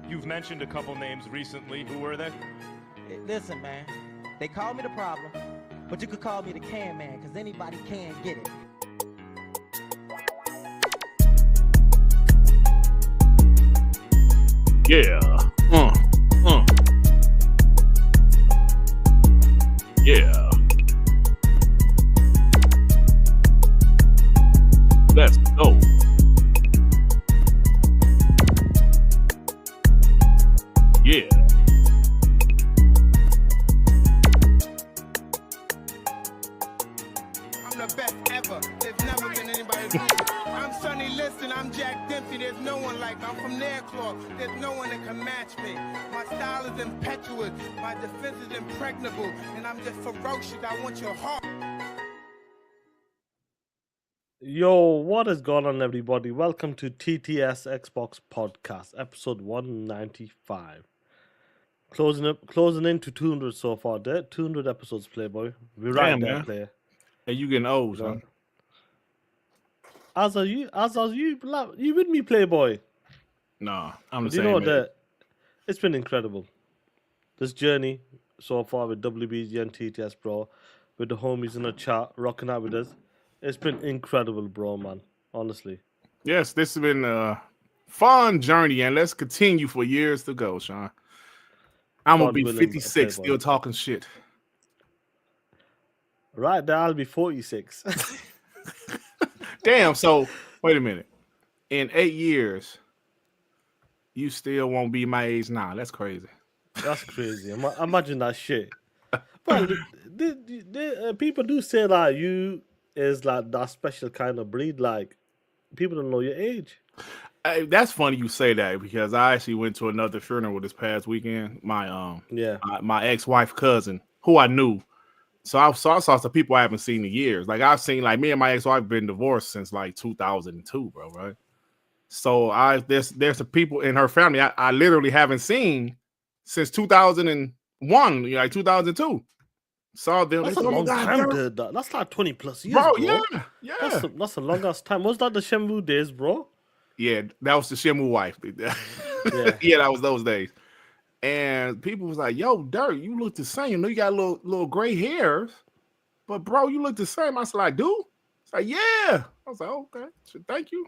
You've mentioned a couple names recently. Who were they? Listen, man. They call me the problem, but you could call me the can man, because anybody can get it. Yeah. Yeah. Let's go. Yeah. I'm the best ever. There's never been anybody. I'm Sonny Liston. I'm Jack Dempsey. There's no one like me. I'm from Nairclaw. There's no one that can match me. My style is impetuous. My defense is impregnable. And I'm just ferocious. I want your heart. Yo, what is going on, everybody? Welcome to TTS Xbox Podcast, episode 195. Closing into 200 so far. There, 200 episodes, Playboy. We're right Damn, there, man. player. Hey, you getting old, son. As are you. You with me, Playboy? Nah, I'm the Do you same. know Man. that it's been incredible. This journey so far with WBG and TTS, bro, with the homies in the chat rocking out with us. It's been incredible, bro, man. Honestly. Yes, this has been a fun journey, and let's continue for years to go, Sean. I'm gonna God be willing, 56, Playboy. still talking shit. Right there, I'll be 46. Damn. So wait a minute. In 8 years, you still won't be my age now. That's crazy. That's crazy. Imagine that shit. Well, people do say that you is like that special kind of breed. Like, people don't know your age. Hey, that's funny you say that because I actually went to another funeral this past weekend. My my ex-wife cousin, who I knew. So I saw some people I haven't seen in years. Like I've seen, like me and my ex-wife been divorced since like 2002, bro. Right. So there's some people in her family I literally haven't seen since 2001, like 2002. Saw them. That's They a said, long time, girl. dude. That's like 20 plus years, Bro, bro. yeah. That's a long ass time. Was that the Shenmue days, bro? Yeah, that was the Shimu wife. Yeah, that was those days. And people was like, "Yo, Dirk, you look the same. You know, you got little gray hairs, but bro, you look the same." I was like, "Do?" It's like, "Yeah." I was like, "Okay, thank you."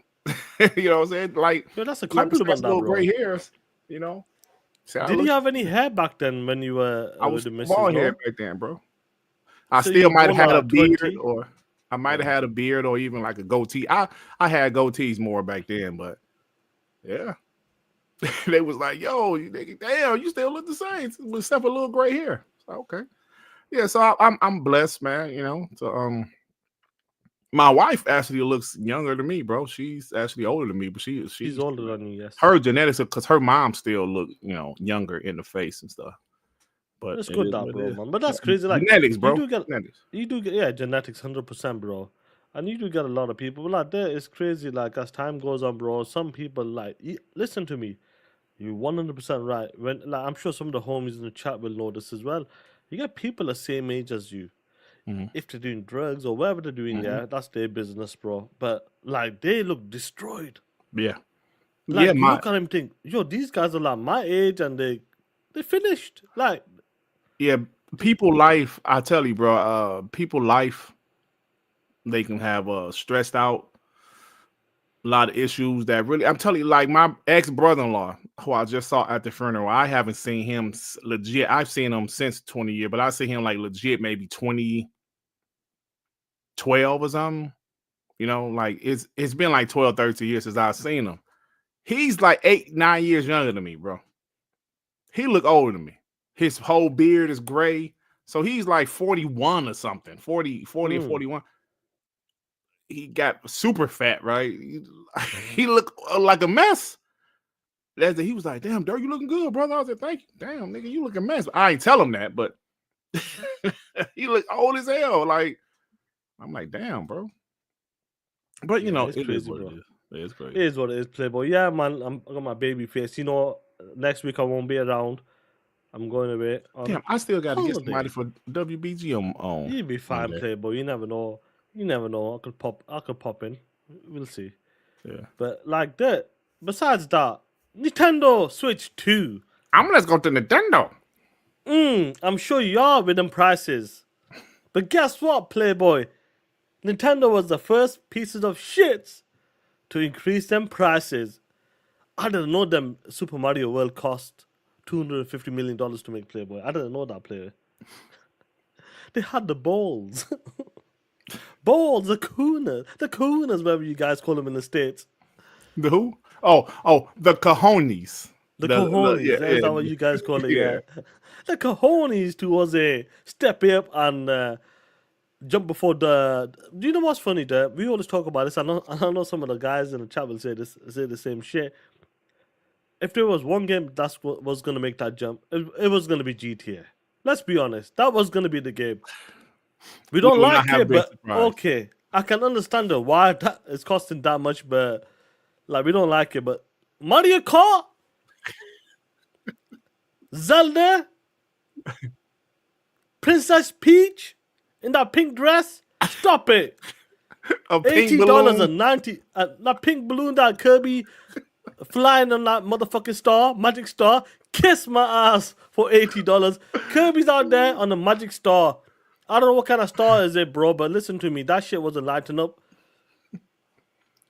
You know what I'm saying? Like, Yo, that's a like compliment, that, little bro. gray hairs. You know. So Did you have any hair back then when you were I with was the missus? bald hair No? back then, bro. I So still you might have born had a at beard, 20? or I might have had a beard, or even like a goatee. I had goatees more back then, but yeah, they was like, "Yo, damn, you still look the same, except for a little gray hair." So, okay, yeah. So I'm blessed, man. You know, so my wife actually looks younger than me, bro. She's actually older than me, but She's older than you, yes. her genetics, because her mom still look, younger in the face and stuff. But It's good, that, bro, is. man. But that's crazy. Like, Genetics, bro. genetics. Yeah, genetics, 100%, bro. And you do get a lot of people. But like, that is crazy. Like, as time goes on, bro, some people, like, listen to me. You're 100% right. When, like, I'm sure some of the homies in the chat will know this as well. You get people the same age as you. Mm-hmm. If they're doing drugs or whatever they're doing, yeah, that's their business, bro. But, like, they look destroyed. Yeah. Like, yeah, you look at them and think, yo, these guys are like my age and they finished. Like, yeah, people life, I tell you, bro, people life, they can have stressed out, a lot of issues that really, I'm telling you, like my ex-brother-in-law, who I just saw at the funeral, I haven't seen him legit. I've seen him since 20 years, but I see him like legit maybe 2012 or something. You know, like it's been like 12, 13 years since I've seen him. He's like 8, 9 years younger than me, bro. He look older than me. His whole beard is gray. So he's like 41 or something, 40 or 41. He got super fat, right? He looked like a mess. He was like, "Damn, Dirk, you looking good, brother." I was like, "Thank you." Damn, nigga, you look a mess. I ain't tell him that, but he look old as hell. Like, I'm like, "Damn, bro." But you know, it's it crazy, is what bro. it is. It's crazy. It is what it is, Playboy. Yeah, man, I got my baby face. You know, next week I won't be around. I'm going away. Damn, I still got to get holiday. somebody for WBG on. You'll be fine, Playboy. You never know. I could pop in. We'll see. Yeah. But like that. Besides that, Nintendo Switch 2. Let's go to Nintendo. I'm sure you are with them prices. But guess what, Playboy? Nintendo was the first pieces of shits to increase them prices. I didn't know them Super Mario World cost $250 million to make, Playboy. I didn't know that, player. They had the balls. Balls, the cooners, whatever you guys call them in the States. The who? Oh, the cojones. The cojones, is that what you guys call it? Yeah. The cojones to us step up and jump before the. Do you know what's funny? That we always talk about this. I know some of the guys in the chat will say the same shit. If there was one game that's what was gonna make that jump, it was gonna be GTA. Let's be honest, that was gonna be the game. We don't like it, but okay, I can understand why that is costing that much, but like we don't like it. But Mario Kart, Zelda, Princess Peach in that pink dress, stop it. $80 and 90, that pink balloon, that Kirby flying on that motherfucking star, magic star. Kiss my ass for $80. Kirby's out there on a magic star. I don't know what kind of star is it, bro, but listen to me. That shit wasn't lighting up.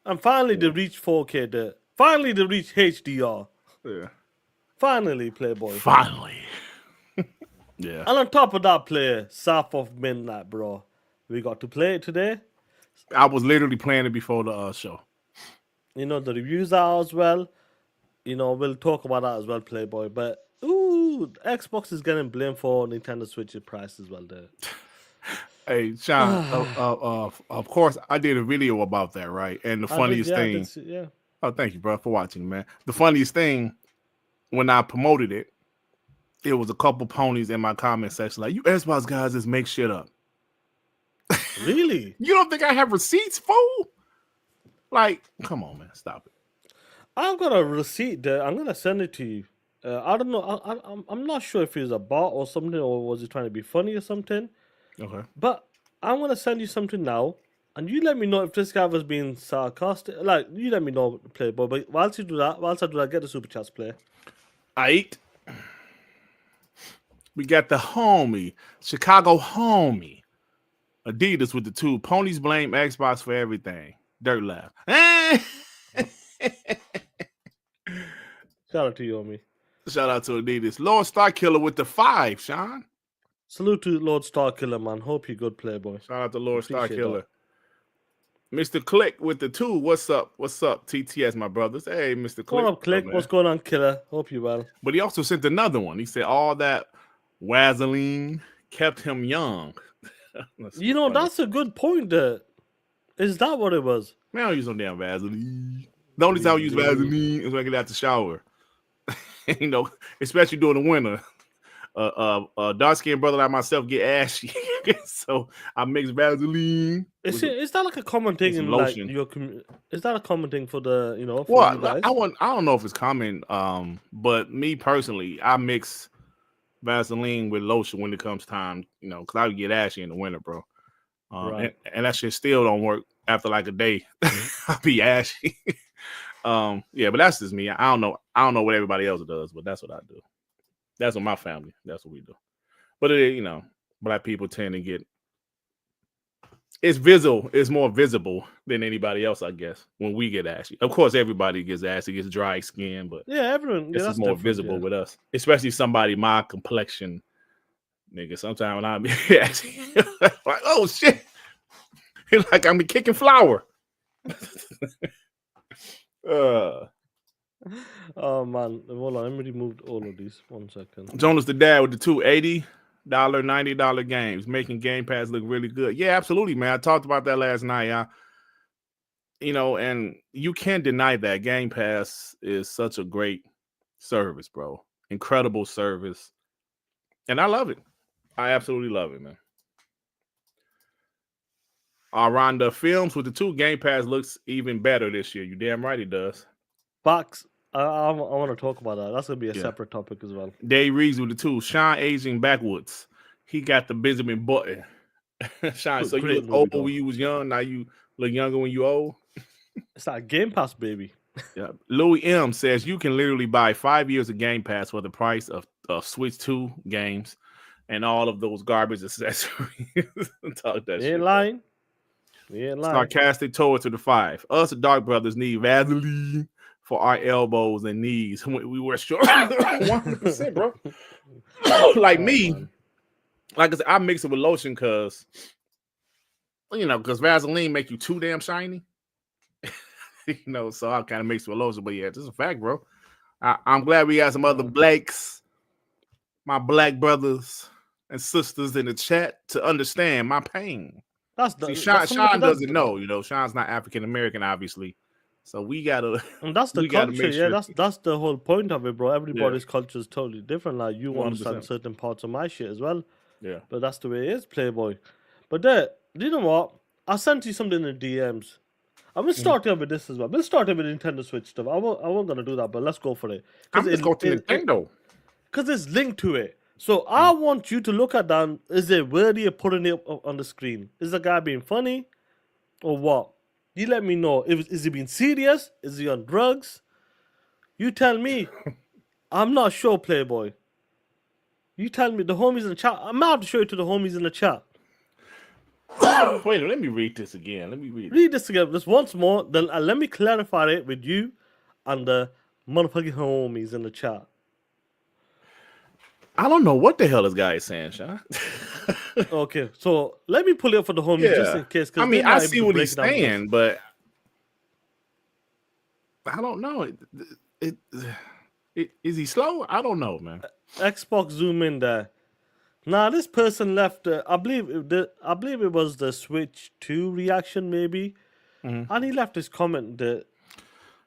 And finally, they reached 4K there. Finally, they reached HDR. Yeah. Finally, Playboy. Finally. Yeah. And on top of that, player, South of Midnight, bro. We got to play it today. I was literally playing it before the show. You know, the reviews are as well. You know, we'll talk about that as well, Playboy. But, Xbox is getting blamed for Nintendo Switch's price as well there. Hey, Sean, of course, I did a video about that, right? And the funniest thing... Yeah. Oh, thank you, bro, for watching, man. The funniest thing, when I promoted it, it was a couple ponies in my comment section like, you Xbox guys just make shit up. Really? You don't think I have receipts, fool? Like, come on, man, stop it. I've got a receipt there. I'm gonna send it to you. I don't know. I'm not sure if he's a bot or something, or was he trying to be funny or something. Okay. But I'm gonna send you something now, and you let me know if this guy was being sarcastic. Like, you let me know, Playboy. But whilst I do that, get the super chats, play. Aight. We got the homie, Chicago homie, Adidas with the 2. Ponies blame Xbox for everything. Dirt laugh. Shout out to you, homie. Shout out to Adidas. Lord Starkiller with the 5, Sean. Salute to Lord Starkiller, man. Hope you're good, Playboy. Shout out to Lord Starkiller. Mr. Click with the 2. What's up? What's up, TTS, my brothers? Hey, Mr. Click. What up, Click? What's going on, Killer? Hope you well. But he also sent another one. He said all that Vaseline kept him young. You know, that's a good point there. Is that what it was? Man, I don't use no damn Vaseline. The only time I use Vaseline is when I get out the shower. You know, especially during the winter. Dark-skinned brother like myself get ashy. So I mix Vaseline. Is that like a common thing in like your community? Is that a common thing for the, you know, for well, you guys? I don't know if it's common, but me personally, I mix Vaseline with lotion when it comes time, you know, because I would get ashy in the winter, bro. Right. And that shit still don't work after like a day. I'll be ashy. Yeah, but that's just me. I don't know what everybody else does, but that's what I do. That's what my family, that's what we do. But you know, black people tend to get, it's more visible than anybody else, I guess, when we get ashy. Of course, everybody gets ashy, gets dry skin, but yeah, everyone. This is more visible with us, especially somebody my complexion, nigga. Sometimes when I be ashy, like, oh shit, it's like I'm kicking flour. Oh man, hold on, let me remove all of these. 1 second. Jonas the dad with the $280, $90 games, making Gamepass look really good. Yeah, absolutely, man. I talked about that last night. You know, and you can't deny that Gamepass is such a great service, bro. Incredible service. And I love it. I absolutely love it, man. Rhonda Films with the 2 Gamepass looks even better this year. You damn right it does. Box. I want to talk about that. That's gonna be a separate topic as well. Dave Reeves with the 2. Sean aging backwards. He got the Benjamin Button. Sean, so you look old when you was young. Now you look younger when you old. It's like Game Pass, baby. Yeah. Louis M says you can literally buy 5 years of Game Pass for the price of Switch 2 games and all of those garbage accessories. Talk that We shit. ain't lying. We ain't lying. Sarcastic toward to the 5. Us Dark Brothers need Vaseline for our elbows and knees. We wear short 100%, bro. Like me, man. like I said, I mix it with lotion because Vaseline make you too damn shiny. So I kind of mix it with lotion. But yeah, this is a fact, bro. I'm glad we got some other blacks, my black brothers and sisters in the chat to understand my pain. Sean doesn't know. Sean's not African American, obviously. So we gotta. And that's the we gotta culture. make sure. That's the whole point of it, bro. Everybody's culture is totally different. Like you 100%. understand certain parts of my shit as well. Yeah. But that's the way it is, Playboy. But you know what? I sent you something in the DMs. I've been starting with this as well. I've been starting with Nintendo Switch stuff. I wasn't gonna do that, but let's go for it. I'm just going to Nintendo. Because it's linked to it. So I want you to look at that. Is it worthy of putting it up on the screen? Is the guy being funny? Or what? You let me know. Is he being serious? Is he on drugs? You tell me. I'm not sure, Playboy. You tell me. The homies in the chat. I'm about to show it to the homies in the chat. Wait, let me read this again. Read this again. Just once more. Then let me clarify it with you and the motherfucking homies in the chat. I don't know what the hell this guy is saying, Sean. Okay, so let me pull it up for the homies just in case. I mean, I see what he's saying, but I don't know. Is he slow? I don't know, man. Xbox zoom in there. Now this person left. I believe it was the Switch 2 reaction, maybe, and he left his comment that.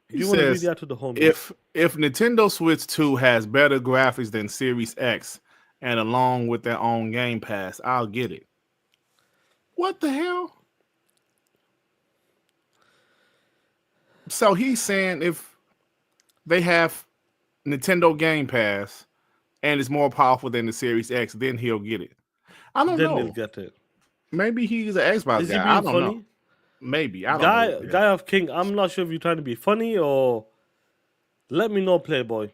He you want to read says, that to the homies? If Nintendo Switch 2 has better graphics than Series X and along with their own Game Pass, I'll get it. What the hell? So he's saying if they have Nintendo Game Pass and it's more powerful than the Series X, then he'll get it. I don't know. Then he'll get it. Maybe he's an Xbox Is he guy. being I don't funny? know. Maybe. I don't know. Guy of King, I'm not sure if you're trying to be funny or let me know, Playboy.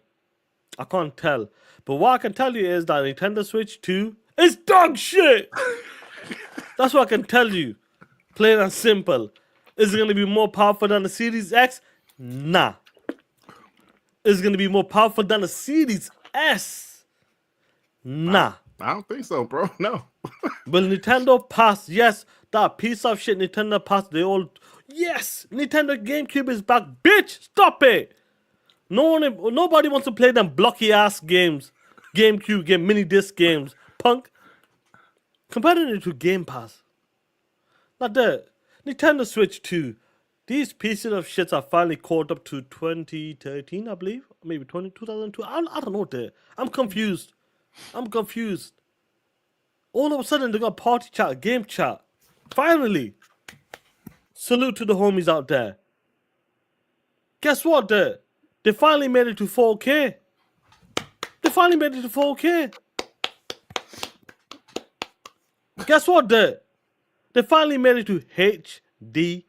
I can't tell. But what I can tell you is that Nintendo Switch 2 is dog shit. That's what I can tell you. Plain and simple. Is it going to be more powerful than the Series X? Nah. Is it going to be more powerful than the Series S? Nah. I don't think so, bro. No. Will Nintendo Pass? Yes. That piece of shit Nintendo Pass, yes! Nintendo GameCube is back. Bitch! Stop it! Nobody wants to play them blocky ass games. GameCube game, mini disc games. Punk. Comparing it to Game Pass. Not that. Nintendo Switch 2. These pieces of shits are finally caught up to 2013, I believe. Maybe 2002. I don't know there. I'm confused. All of a sudden they got party chat, game chat. Finally. Salute to the homies out there. Guess what, they finally made it to 4K. Guess what, they finally made it to HDR.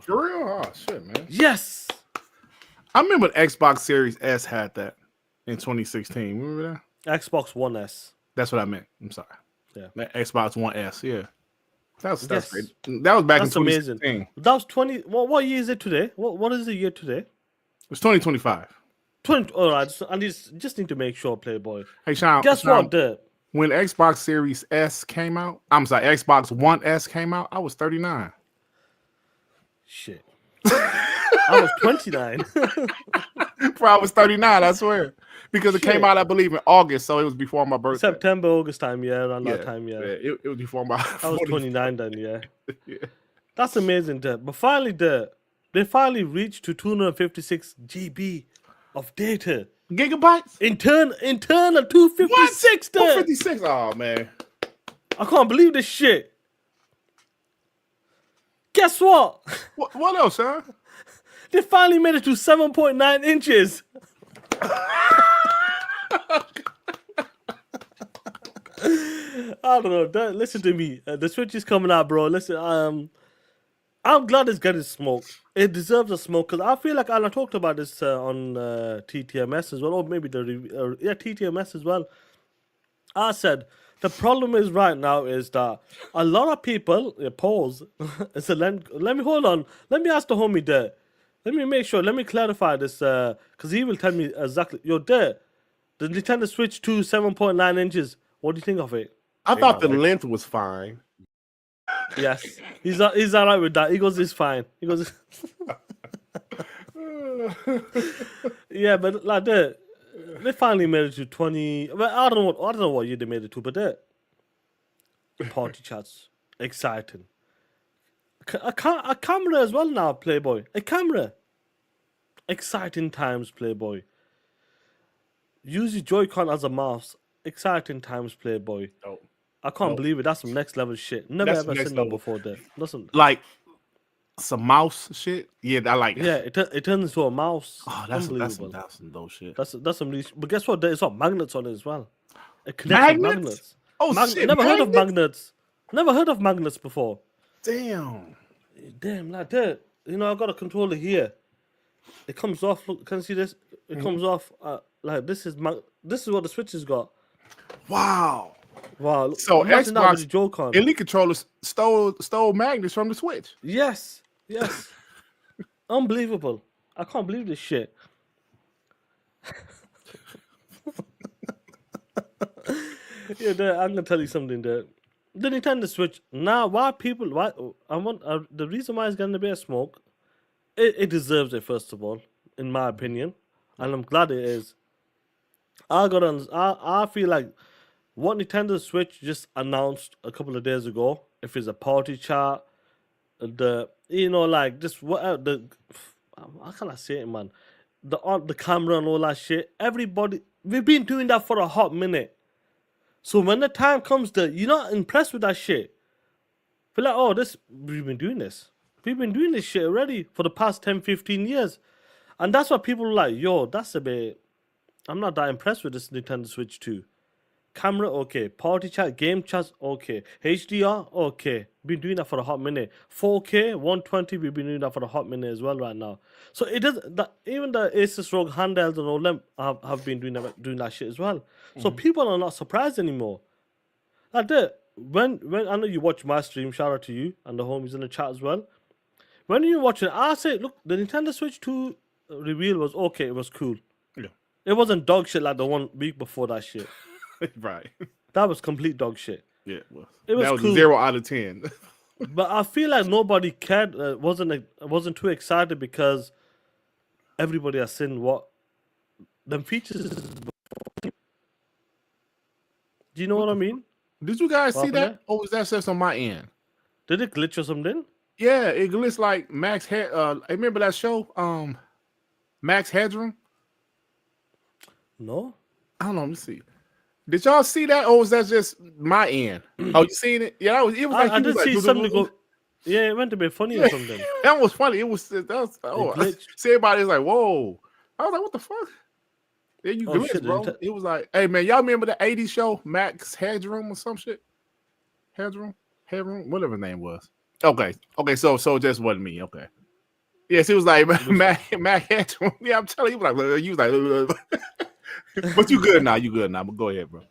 For real? Oh, shit, man. Yes. I remember Xbox Series S had that in 2016. Remember that? Xbox One S. That's what I meant. I'm sorry. Yeah. Xbox One S, yeah. That's Yes. great. That was back That's in 2016. amazing. That was 20. What year is it today? What is the year today? It's 2025. 20. All right. I just need to make sure, Playboy. Hey, Sean. Guess what, when Xbox Series S came out, Xbox One S came out, I was 39. Shit. I was 29. Bro, I was 39, I swear. Because it came out, I believe, in August, so it was before my birthday. September, August time, yeah, around that time, yeah. It was before my I was 29 then, yeah. Yeah. That's amazing, But finally, they finally reached to 256 GB of data. Gigabytes? Internal 256, What? 256? Oh, man. I can't believe this shit. Guess what? What else, huh? They finally made it to 7.9 inches. I don't know. Listen to me. The Switch is coming out, bro. Listen, I'm glad it's getting smoked. It deserves a smoke because I feel like, and I talked about this on TTMS as well, or maybe TTMS as well. I said the problem is right now is that a lot of people pause. So let me hold on. Let me ask the homie there. Let me make sure. Let me clarify this because he will tell me exactly. Yo, there, the Nintendo Switch 2 7.9 inches. What do you think of it? I thought the length was fine. Yes, he's alright with that. He goes, it's fine. He goes, yeah, but like they finally made it to 20. Well, I don't know what year they made it to, but party chats exciting. A camera as well now, Playboy. A camera. Exciting times, Playboy. Use your Joy-Con as a mouse. Exciting times, Playboy. Oh. I can't believe it. That's some next level shit. Never ever seen that before. There, listen. Like some mouse shit. Yeah, I like. Yeah, it turns into a mouse. Oh, that's unbelievable. That's some dope shit. That's some. But guess what? There's got magnets on it as well. It connects with magnets. Oh shit! Never heard of magnets. Never heard of magnets before. Damn, like that. You know, I got a controller here. It comes off. Look, can you see this? It comes off. Like this is what the Switch has got. Wow. Wow. So Xbox Elite controllers stole magnets from the Switch. Yes. Unbelievable. I can't believe this shit. Yeah, I'm gonna tell you something there. The Nintendo Switch now. The reason why it's getting a bit of smoke, it deserves it first of all, in my opinion, and I'm glad it is. I feel like what Nintendo Switch just announced a couple of days ago, if it's a party chat, how can I say it, man? The camera and all that shit. Everybody, we've been doing that for a hot minute. So when the time comes that you're not impressed with that shit, feel like, we've been doing this. We've been doing this shit already for the past 10, 15 years. And that's what people are like, yo, that's a bit, I'm not that impressed with this Nintendo Switch 2. Camera, okay. Party chat, game chats, okay. HDR, okay. Been doing that for a hot minute. 4K, 120, we've been doing that for a hot minute as well right now. So it does that. Even the Asus ROG handhelds and all them have been doing that shit as well. So people are not surprised anymore. Like that. When I know you watch my stream, shout out to you and the homies in the chat as well. When you watch it, I say, look, the Nintendo Switch 2 reveal was okay. It was cool. Yeah. It wasn't dog shit like the 1 week before that shit. Right. That was complete dog shit. Yeah, it was that was cool. 0 out of 10. But I feel like nobody cared. Wasn't too excited because everybody has seen what them features. Do you know what I mean? Did you guys see that? Or was that just on my end? Did it glitch or something? Yeah, it glitched like Max Head. Remember that show? Max Headroom. No. I don't know. Let me see. Did y'all see that, or was that just my end? Oh, you seen it? Yeah, it was like I did see something go. Yeah, it went to be funny or something. That was funny. It was. See, everybody's like, "Whoa!" I was like, "What the fuck?" Yeah, you glitched, shit, bro. It was like, "Hey, man, y'all remember the '80s show Max Headroom or some shit? Headroom, whatever his name was." Okay. So just wasn't me. Okay. Yes, it was like Mac Headroom. Yeah, I'm telling you, he was like. But you good now. But go ahead, bro.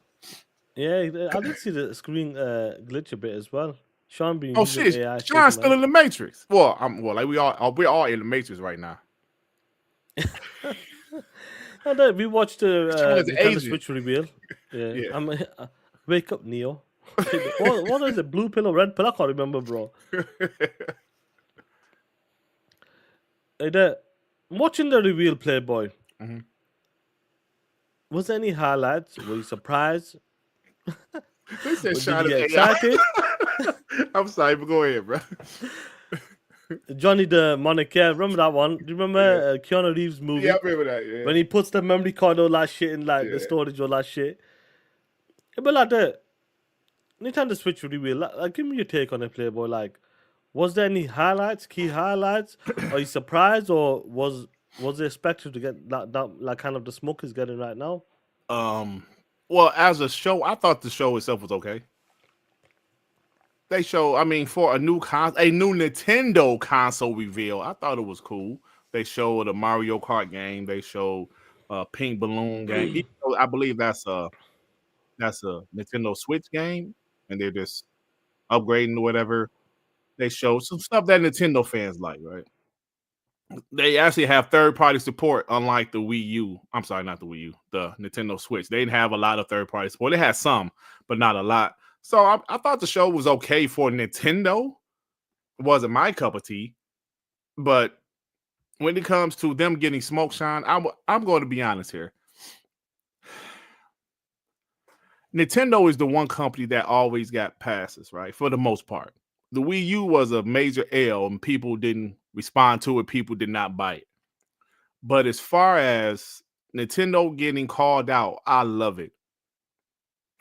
Yeah, I did see the screen glitch a bit as well. Sean being shit, AI Sean's still in the Matrix. Well, like we're all in the Matrix right now. We watched the Nintendo Switch reveal. Yeah. Wake up, Neo. what is it? Blue pill or red pill? I can't remember, bro. Watching the reveal, Playboy. Mm-hmm. Was there any highlights? Were you surprised? They said did you get excited? I'm sorry, but go ahead, bro. Johnny the Monica, remember that one? Do you remember Keanu Reeves' movie? Yeah, I remember that. Yeah. When he puts the memory card all that shit in the storage, all that shit. But like the Nintendo Switch reveal, like, give me your take on it, Playboy. Like, was there any key highlights? Are you surprised, or was it expected to get that like kind of the smoke is getting right now? Well, as a show, I thought the show itself was okay. they show. I mean, for a new Nintendo console reveal, I thought it was cool. They showed a Mario Kart game. They showed a Pink Balloon game. Even though I believe that's a Nintendo Switch game, and they're just upgrading or whatever. They showed some stuff that Nintendo fans like, right? They actually have third-party support, unlike the Wii U. I'm sorry, not the Wii U, the Nintendo Switch. They didn't have a lot of third-party support. They had some, but not a lot. So I thought the show was okay for Nintendo. It wasn't my cup of tea, but when it comes to them getting smoke shine, I'm going to be honest here. Nintendo is the one company that always got passes, right? For the most part. The Wii U was a major L and people didn't respond to it. People did not buy it. But as far as Nintendo getting called out, I love it.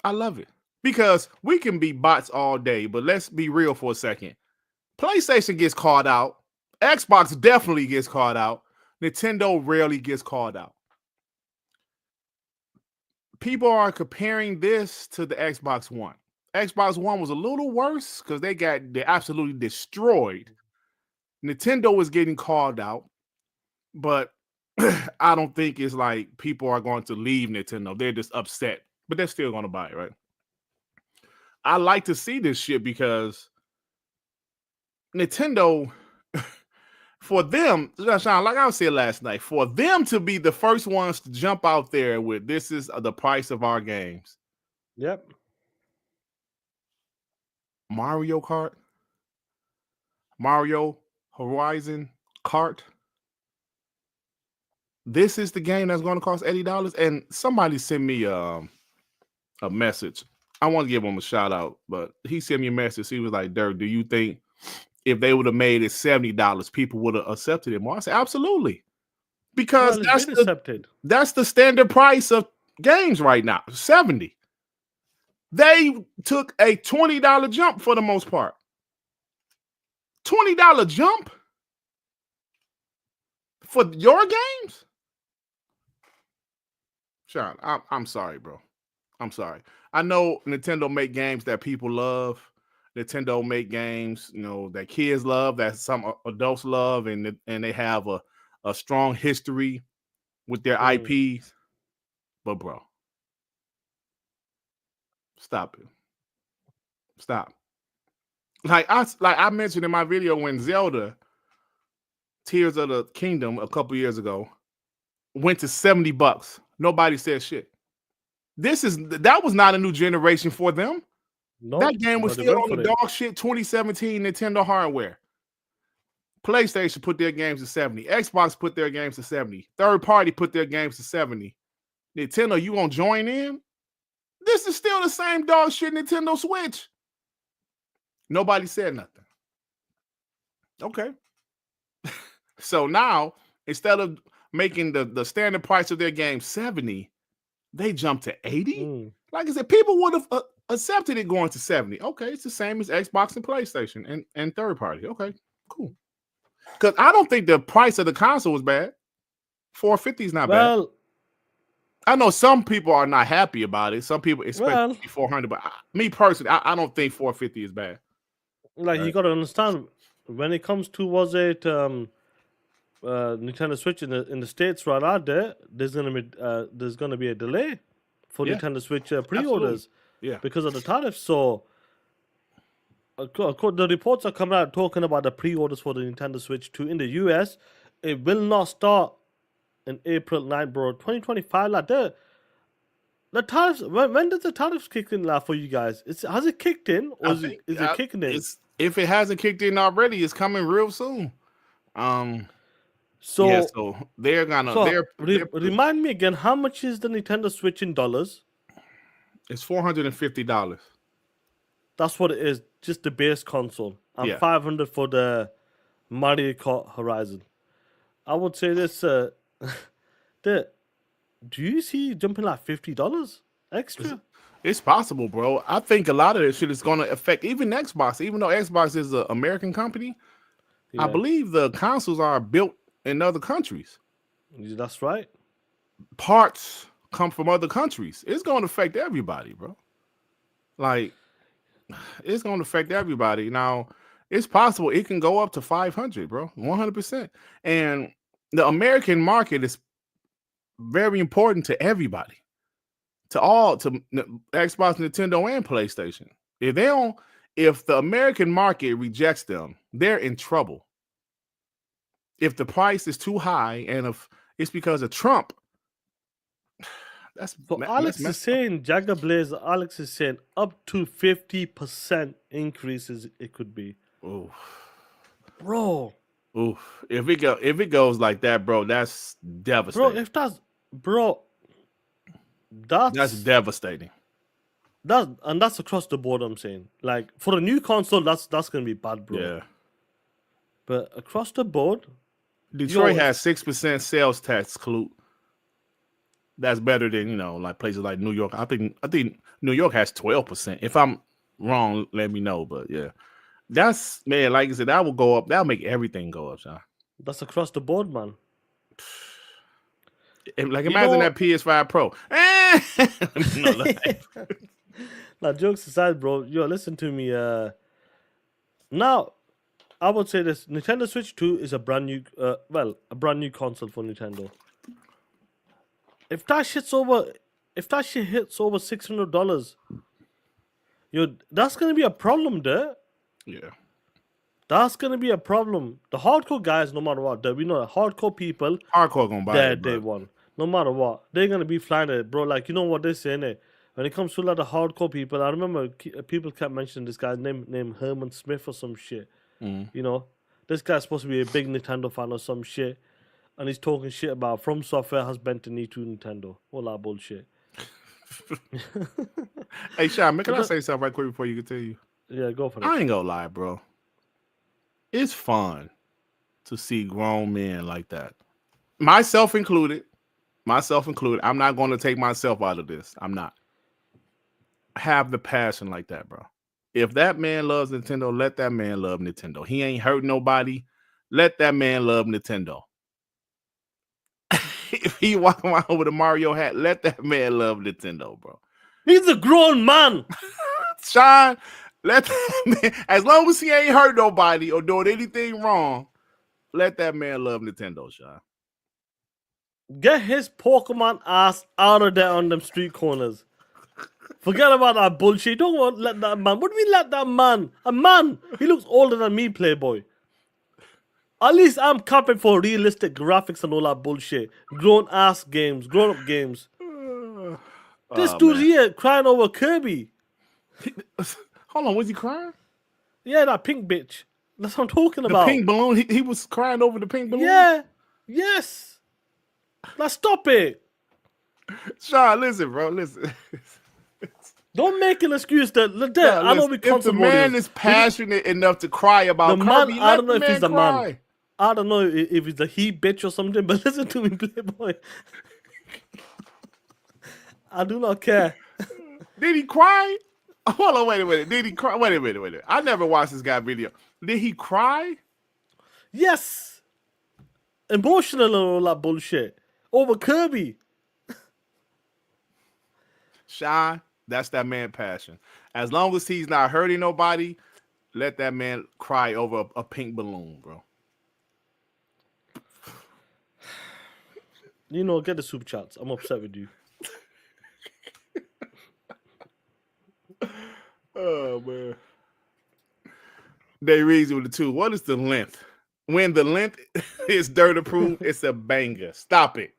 I love it. Because we can be bots all day, but let's be real for a second. PlayStation gets called out. Xbox definitely gets called out. Nintendo rarely gets called out. People are comparing this to the Xbox One. Xbox One was a little worse because they absolutely destroyed. Nintendo is getting called out, but I don't think it's like people are going to leave Nintendo. They're just upset, but they're still going to buy it, right? I like to see this shit because Nintendo, for them, Sean, like I said last night, for them to be the first ones to jump out there with this is the price of our games. Yep. Mario Kart, Mario Horizon Kart. This is the game that's going to cost $80. And somebody sent me a message. I want to give him a shout out, but he sent me a message. He was like, Dirk, do you think if they would have made it $70, people would have accepted it more? I said, absolutely. Because that's the standard price of games right now, $70. They took a $20 jump for the most part. $20 jump for your games? Sean, I'm sorry, bro. I'm sorry. I know Nintendo make games that people love. Nintendo make games, that kids love, that some adults love, and they have a strong history with their IPs. But bro, stop it. Stop. Like I mentioned in my video when Zelda Tears of the Kingdom a couple years ago went to $70. Nobody said shit. That was not a new generation for them. No, that game was still on the dog shit 2017 Nintendo hardware. PlayStation put their games to 70. Xbox put their games to 70. Third party put their games to 70. Nintendo, you gonna join in? This is still the same dog shit Nintendo Switch. Nobody said nothing. Okay. So now, instead of making the standard price of their game 70, they jumped to 80. Like I said, people would have accepted it going to 70. Okay, it's the same as Xbox and PlayStation and third party. Okay, cool. Because I don't think the price of the console was bad. $450 is not bad. I know some people are not happy about it. Some people expect $400, but me personally, I don't think $450 is bad. Like you got to understand, when it comes to Nintendo Switch in the States right out there, there's gonna be a delay for Nintendo Switch pre-orders, because of the tariffs. So the reports are coming out talking about the pre-orders for the Nintendo Switch 2 in the US. It will not start in April 9, bro. 2025, like the tariffs. When does the tariffs kick in, for you guys? Has it kicked in, or is it kicking in? If it hasn't kicked in already, it's coming real soon. So they're gonna. Remind me again, how much is the Nintendo Switch in dollars? It's $450. That's what it is, just the base console, and $500 for the Mario Kart Horizon. I would say this. Do you see jumping like $50 extra? It's possible, bro. I think a lot of this shit is going to affect even Xbox. Even though Xbox is an American company, I believe the consoles are built in other countries. That's right. Parts come from other countries. It's going to affect everybody, bro. Like, it's going to affect everybody. Now, it's possible it can go up to 500, bro, 100%. And the American market is very important to everybody, to Xbox, Nintendo, and PlayStation. If the American market rejects them, they're in trouble. If the price is too high, and if it's because of Trump, Alex is saying Jagger Blaze. Alex is saying up to 50% increases. It could be. Ooh, bro. Ooh, if it goes like that, bro, that's devastating. That's devastating. That's across the board. I'm saying, like, for a new console, that's gonna be bad, bro. Yeah. But across the board, Detroit has 6% sales tax, Clue. That's better than, like places like New York. I think New York has 12%. If I'm wrong, let me know. But yeah, that's, man, like I said, that will go up. That'll make everything go up, Sean. That's across the board, man. Like, imagine that PS5 Pro. Now, jokes aside, bro. Listen to me. Now, I would say this: Nintendo Switch 2 is a brand new console for Nintendo. If that shit hits over $600, that's gonna be a problem there. Yeah. That's gonna be a problem. The hardcore guys, no matter what, we know the hardcore people, gonna buy it, day one. No matter what, they're gonna be flying it, bro. Like, you know what they're saying it. When it comes to the hardcore people, I remember people kept mentioning this guy's name Herman Smith or some shit. This guy's supposed to be a big Nintendo fan or some shit, and he's talking shit about From Software has bent the knee to Nintendo. All that bullshit. Hey, Sean, can I say something right quick before you continue? Yeah, go for it. I ain't gonna lie, bro. It's fun to see grown men like that. Myself included. I'm not going to take myself out of this. I'm not. Have the passion like that, bro. If that man loves Nintendo, let that man love Nintendo. He ain't hurt nobody. Let that man love Nintendo. If he walk around with a Mario hat, let that man love Nintendo, bro. He's a grown man. Sean, let that man, as long as he ain't hurt nobody or doing anything wrong, let that man love Nintendo, Sean. Get his Pokemon ass out of there on them street corners. Forget about that bullshit. Don't want to let that man. What do we let that man? A man. He looks older than me, Playboy. At least I'm capping for realistic graphics and all that bullshit. Grown up games. This dude here crying over Kirby. Hold on, was he crying? Yeah, that pink bitch. That's what I'm talking about. The pink balloon. He was crying over the pink balloon. Yeah. Yes. Now stop it. Sean, listen, bro. Listen. Don't make an excuse that I know we if the man is passionate enough to cry about the Kirby, man, I don't know if he's the man. I don't know if it's a he bitch or something, but listen to me, Playboy. I do not care. Did he cry? Hold on, wait a minute. Did he cry? Wait a minute. I never watched this guy video. Did he cry? Yes. Emotional and all that bullshit. Over Kirby. Sean, that's that man passion. As long as he's not hurting nobody, let that man cry over a pink balloon, bro. Get the super chats. I'm upset with you. Oh, man. They reason with the two. What is the length? When the length is dirt approved, it's a banger. Stop it.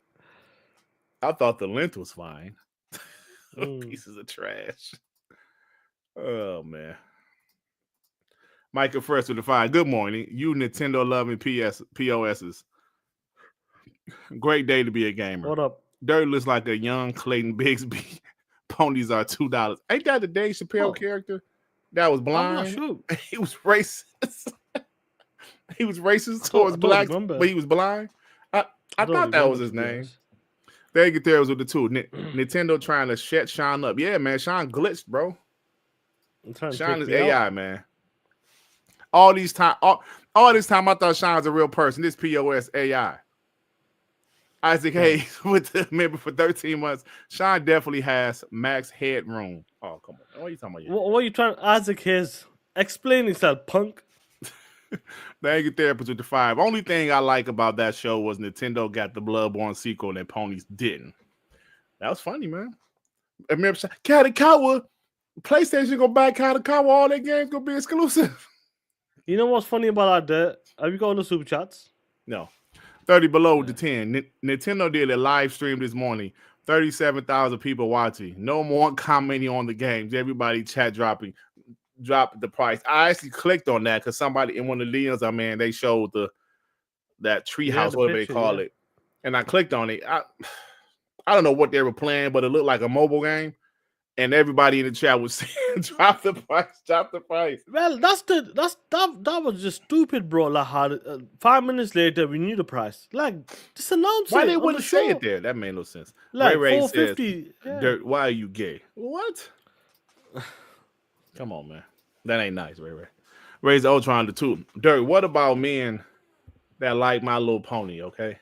I thought the length was fine. Pieces of trash. Oh, man. Michael First with the fine. Good morning. You Nintendo loving POSs. Great day to be a gamer. What up? Dirt looks like a young Clayton Bigsby. Ponies are $2. Ain't that the Dave Chappelle character that was blind? I'm not sure. He was racist. He was racist towards blacks, but he was blind. I thought that was his name. They get there with the two. Nintendo trying to shut Sean up. Yeah, man. Sean glitched, bro. Sean is AI, man. All this time, I thought Sean was a real person. This POS AI. Isaac Hayes with the member for 13 months. Sean definitely has max headroom. Oh, come on. What are you talking about? What are you trying? Isaac Hayes, explain yourself, punk. The Angry Therapist with the 5. Only thing I like about that show was Nintendo got the Bloodborne sequel and Ponies didn't. That was funny, man. I remember Kadokawa, PlayStation gonna buy Kadokawa, all their games gonna be exclusive. You know what's funny about that? Have you got on the super chats? No. 30 below with the 10. Nintendo did a live stream this morning. 37,000 people watching. No more commenting on the games. Everybody chat dropped the price. I actually clicked on that because somebody in one of the Leons, they showed that treehouse, whatever they call it. And I clicked on it. I don't know what they were playing, but it looked like a mobile game. And everybody in the chat was saying, drop the price. Well, that was just stupid, bro. Like, 5 minutes later, we knew the price. Like, just announce it. Why they wouldn't say it there? That made no sense. Like, Ray 450. says, Dirt, why are you gay? What? Come on, man. That ain't nice, Ray. Ray's the Ultron the 2. Dirt, what about men that like My Little Pony, okay?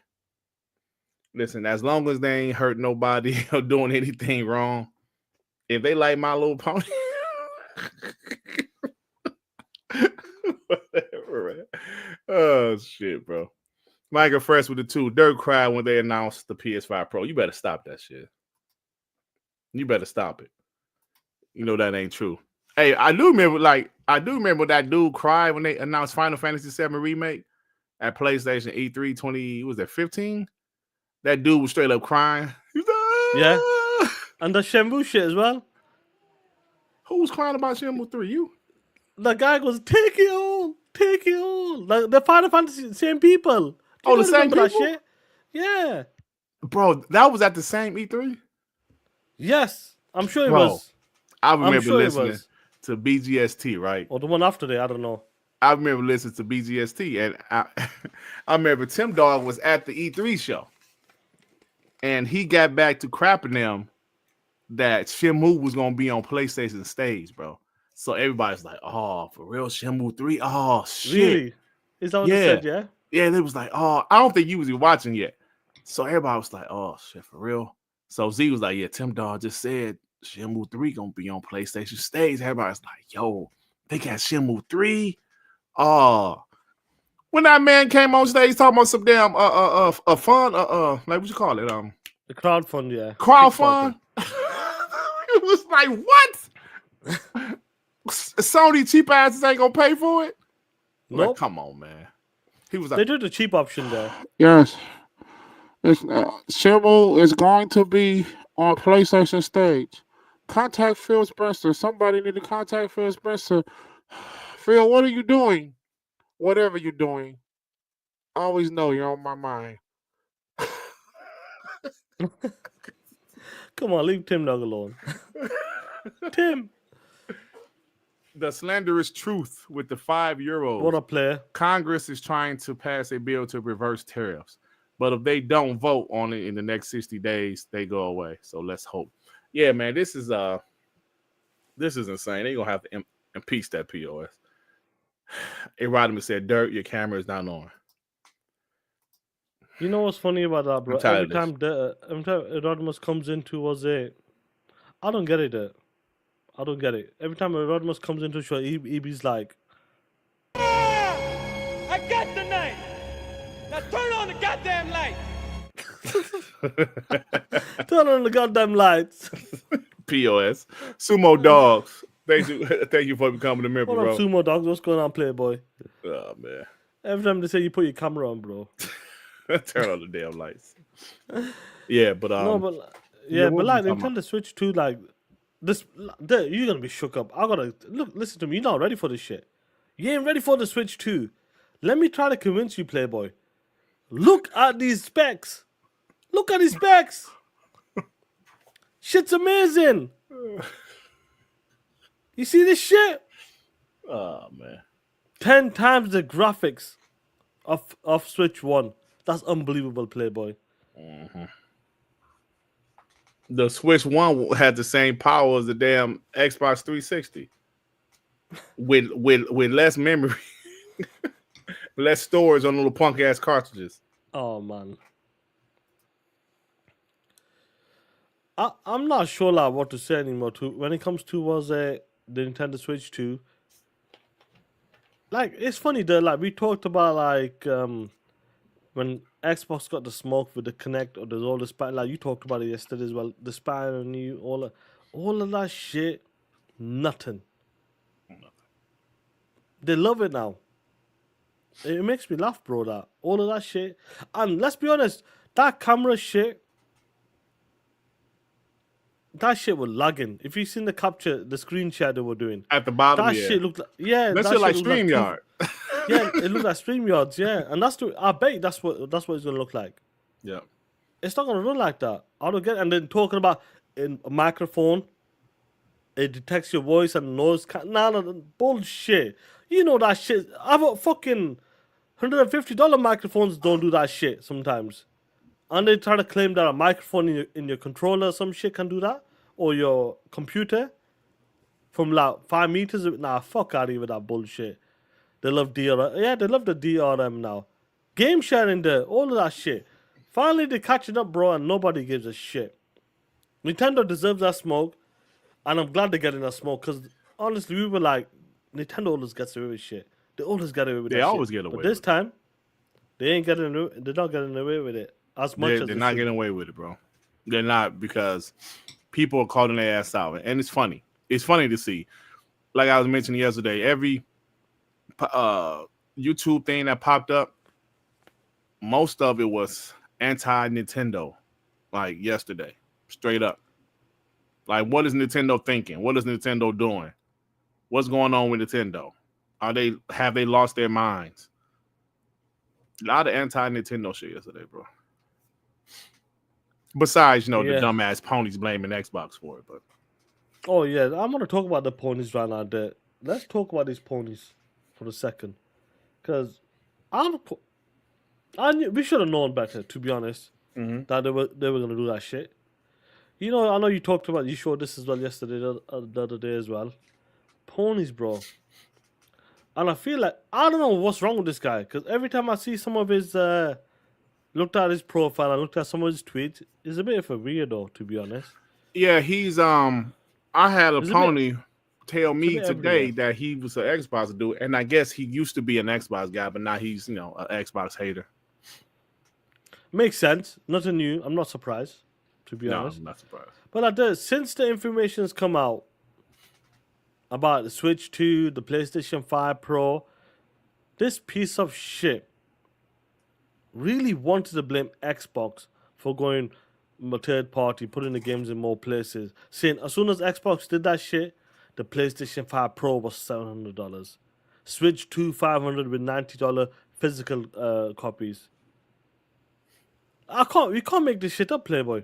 Listen, as long as they ain't hurt nobody or doing anything wrong, if they like My Little Pony, whatever, man. Oh, shit, bro. Michael Fresh with the 2. Dirt cried when they announced the PS5 Pro. You better stop that shit. You better stop it. You know that ain't true. Hey, I do remember that dude cried when they announced Final Fantasy VII Remake at PlayStation E3 2015. That dude was straight up crying. He's like, yeah. And the Shenmue shit as well. Who was crying about Shenmue 3? You? The guy goes, take it all. Like the Final Fantasy, same people. The same people? That shit? Yeah. Bro, that was at the same E3? Yes. I'm sure it was. I remember listening to BGST, right? Or the one after that, I don't know. I remember listening to BGST, and I remember Tim Dog was at the E3 show. And he got back to crapping them that Shenmue was going to be on PlayStation stage, bro. So everybody's like, oh, for real, Shenmue 3? Oh, shit. Really? Is that what they said, yeah? Yeah, they was like, oh, I don't think you was even watching yet. So everybody was like, oh, shit, for real? So Z was like, yeah, Tim Dog just said Shenmue 3 going to be on PlayStation stage. Everybody's like, yo, they got Shenmue 3? Oh. When that man came on stage talking about some damn fun, like what you call it? The crowdfund, yeah. Crowdfund. It was like, what? Sony cheap asses ain't gonna pay for it? Nope. Like, come on, man. He was like, they did the cheap option there. Yes. Shenmue is going to be on PlayStation stage. Contact Phil Spencer. Somebody need to contact Phil Spencer. Phil, what are you doing? Whatever you're doing, always know you're on my mind. Come on, leave Tim Dog alone. Tim. The slanderous truth with the €5. What a player. Congress is trying to pass a bill to reverse tariffs. But if they don't vote on it in the next 60 days, they go away. So let's hope. Yeah, man, this is insane. They're gonna have to impeach that POS. Erotimus said, Dirt, your camera is not on. You know what's funny about that, bro? Every time Erotimus comes into I don't get it. I don't get it. Every time Erotimus comes into a show, he's like, I got the knife. Now turn on the goddamn light. turn on the goddamn lights. POS. Sumo Dogs. Thank you for becoming a member, What bro. up, Sumo Dogs? What's going on, Playboy? Oh, man. Every time they say you put your camera on, bro. Turn on the damn lights. Yeah, but like Nintendo Switch 2, like this, you're gonna be shook up. Listen to me. You're not ready for this shit. You ain't ready for the Switch 2. Let me try to convince you, Playboy. Look at these specs. Shit's amazing. You see this shit? Oh, man. 10 times the graphics of Switch 1. That's unbelievable, Playboy. Mm-hmm. The Switch 1 had the same power as the damn Xbox 360. With less memory. Less storage on little punk ass cartridges. Oh man. I'm not sure like what to say anymore. When it comes to the Nintendo Switch 2, like it's funny though. Like we talked about when Xbox got the smoke with the Connect or there's all the spy. Like you talked about it yesterday as well. The spy on you, all of that shit. Nothing. They love it now. It makes me laugh, bro. That all of that shit. And let's be honest, that camera shit. That shit was lagging. If you seen the screen share they were doing At the bottom, that yeah. shit looked That shit like looked like StreamYard. yeah, it looked like StreamYards, yeah, and I bet that's what it's gonna look like. Yeah. It's not gonna run like that. I don't get. And then talking about in a microphone, it detects your voice and noise. Nah, bullshit. You know that shit. I've got fucking $150 microphones don't do that shit sometimes. And they try to claim that a microphone in your controller or some shit can do that. Or your computer. From like 5 meters. Nah, fuck out of here with that bullshit. They love DRM. Yeah, they love the DRM now. Game sharing there. All of that shit. Finally, they're catching up, bro, and nobody gives a shit. Nintendo deserves that smoke. And I'm glad they're getting that smoke. Because, honestly, we were like, Nintendo always gets away with shit. They always get away with They that always shit. get away But this with it. time, they're not getting away with it. As much as They're not getting away with it, bro. They're not, because people are calling their ass out, and it's funny. It's funny to see. Like I was mentioning yesterday, every YouTube thing that popped up, most of it was anti-Nintendo. Like yesterday, straight up. Like, what is Nintendo thinking? What is Nintendo doing? What's going on with Nintendo? Have they lost their minds? A lot of anti-Nintendo shit yesterday, bro. Besides, the Yeah. dumbass ponies blaming Xbox for it, but Oh, yeah. I'm going to talk about the ponies right now. Let's talk about these ponies for a second. Because we should have known better, to be honest, that they were going to do that shit. I know you talked about, you showed this as well yesterday, the other day as well. Ponies, bro. And I feel like, I don't know what's wrong with this guy. Because every time I see some of his, looked at his profile and looked at some of his tweets, he's a bit of a weirdo, to be honest. yeah, he's I had a It's a pony tell me bit today everywhere. that he was an Xbox dude, and I guess he used to be an Xbox guy, but now he's an Xbox hater. Makes sense. Nothing new. I'm not surprised, to be No, honest. I'm not surprised. But since the information's come out about the Switch 2, the PlayStation 5 Pro, this piece of shit really wanted to blame Xbox for going third party, putting the games in more places. Saying as soon as Xbox did that shit, the PlayStation 5 Pro was $700. Switch 2 $500 with $90 physical copies. We can't make this shit up, Playboy.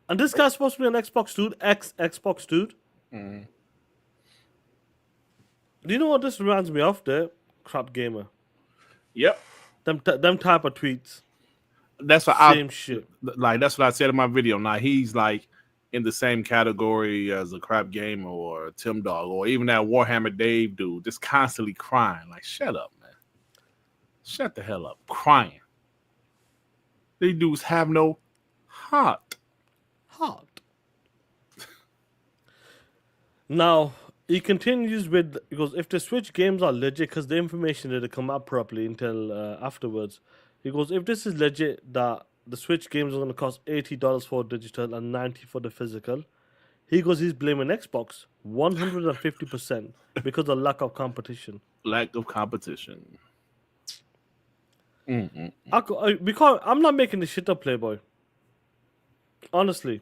And this guy's supposed to be an Xbox dude, Xbox dude. Mm-hmm. Do you know what this reminds me of? The crap gamer. Yep, Them type of tweets. that's what Same shit. that's what I said in my video. Now he's like in the same category as a crap gamer or a Tim Dog or even that Warhammer Dave dude, just constantly crying. Like, shut up, man. Shut the hell up, crying. These dudes have no heart. Now, he continues with, because if the Switch games are legit, because the information didn't come out properly until afterwards, he goes, if this is legit, that the Switch games are going to cost $80 for digital and $90 for the physical, he goes, he's blaming Xbox 150% because of lack of competition. Lack of competition. I'm not making this shit up, Playboy. Honestly.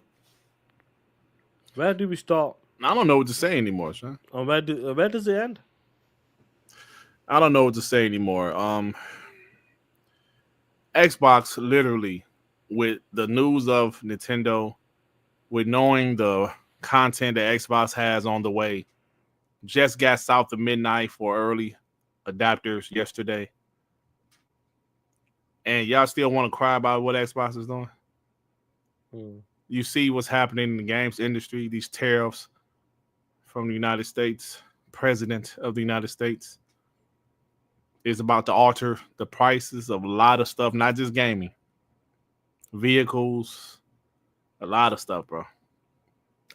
Where do we start? I don't know what to say anymore, son. And where does it end? I don't know what to say anymore. Xbox literally, with the news of Nintendo, with knowing the content that Xbox has on the way, just got south of midnight for early adapters yesterday. And y'all still want to cry about what Xbox is doing? You see what's happening in the games industry, these tariffs from the United States, President of the United States is about to alter the prices of a lot of stuff, not just gaming, vehicles, A lot of stuff, bro.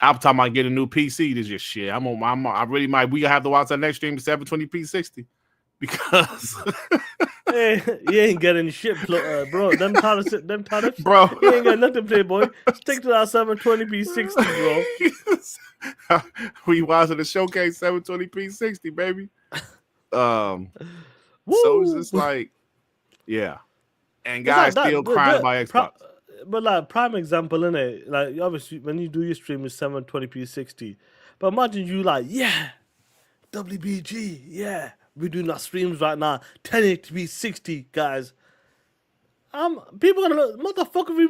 I'm talking about getting a new PC. This just shit. I really might. We have to watch that next stream 720p 60 because Hey, you ain't getting shit, bro. Them tariffs, bro, you ain't got nothing, Playboy. Stick to that 720p 60, bro. we watching the showcase 720p 60, baby. So it's Woo! just like, yeah. And It's guys like that- still the- crying the- about pro- Xbox. But like prime example, innit? Like obviously when you do your stream with 720p 60. But imagine you like, yeah, WBG, yeah. We're doing our streams right now, 1080p 60, guys. People gonna look, motherfucker, we've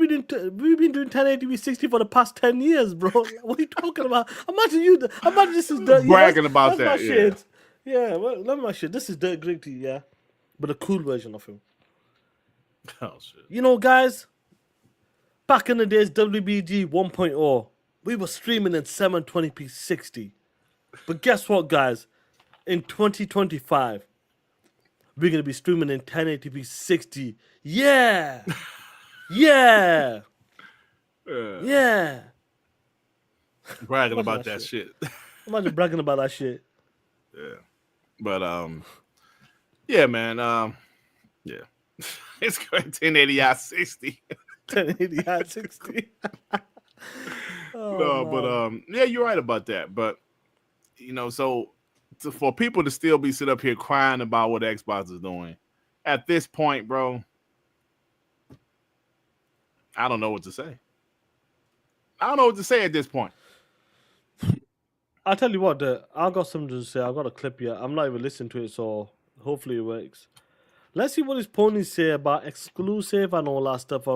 been doing 1080p 60 for the past 10 years, bro. Like, what are you talking about? Imagine this is dirt. Bragging about that's that, my yeah. shit. Yeah, well, that's my shit. This is Dirt Gritty, yeah. But a cool version of him. Oh shit. You know, guys, back in the days, WBG 1.0, we were streaming in 720p 60. But guess what, guys? In 2025, we're going to be streaming in 1080p 60. Yeah! Yeah! Yeah! Bragging What's about that that shit. Imagine bragging about that shit. Yeah. But yeah, man. Yeah. It's great 1080i 60. 1080i 60. No, but yeah, you're right about that. But you know, so for people to still be sit up here crying about what Xbox is doing at this point, bro, I don't know what to say. I don't know what to say at this point. I'll tell you what, I got something to say. I got a clip here. I'm not even listening to it, so hopefully it works. Let's see what his ponies say about exclusive and all that stuff.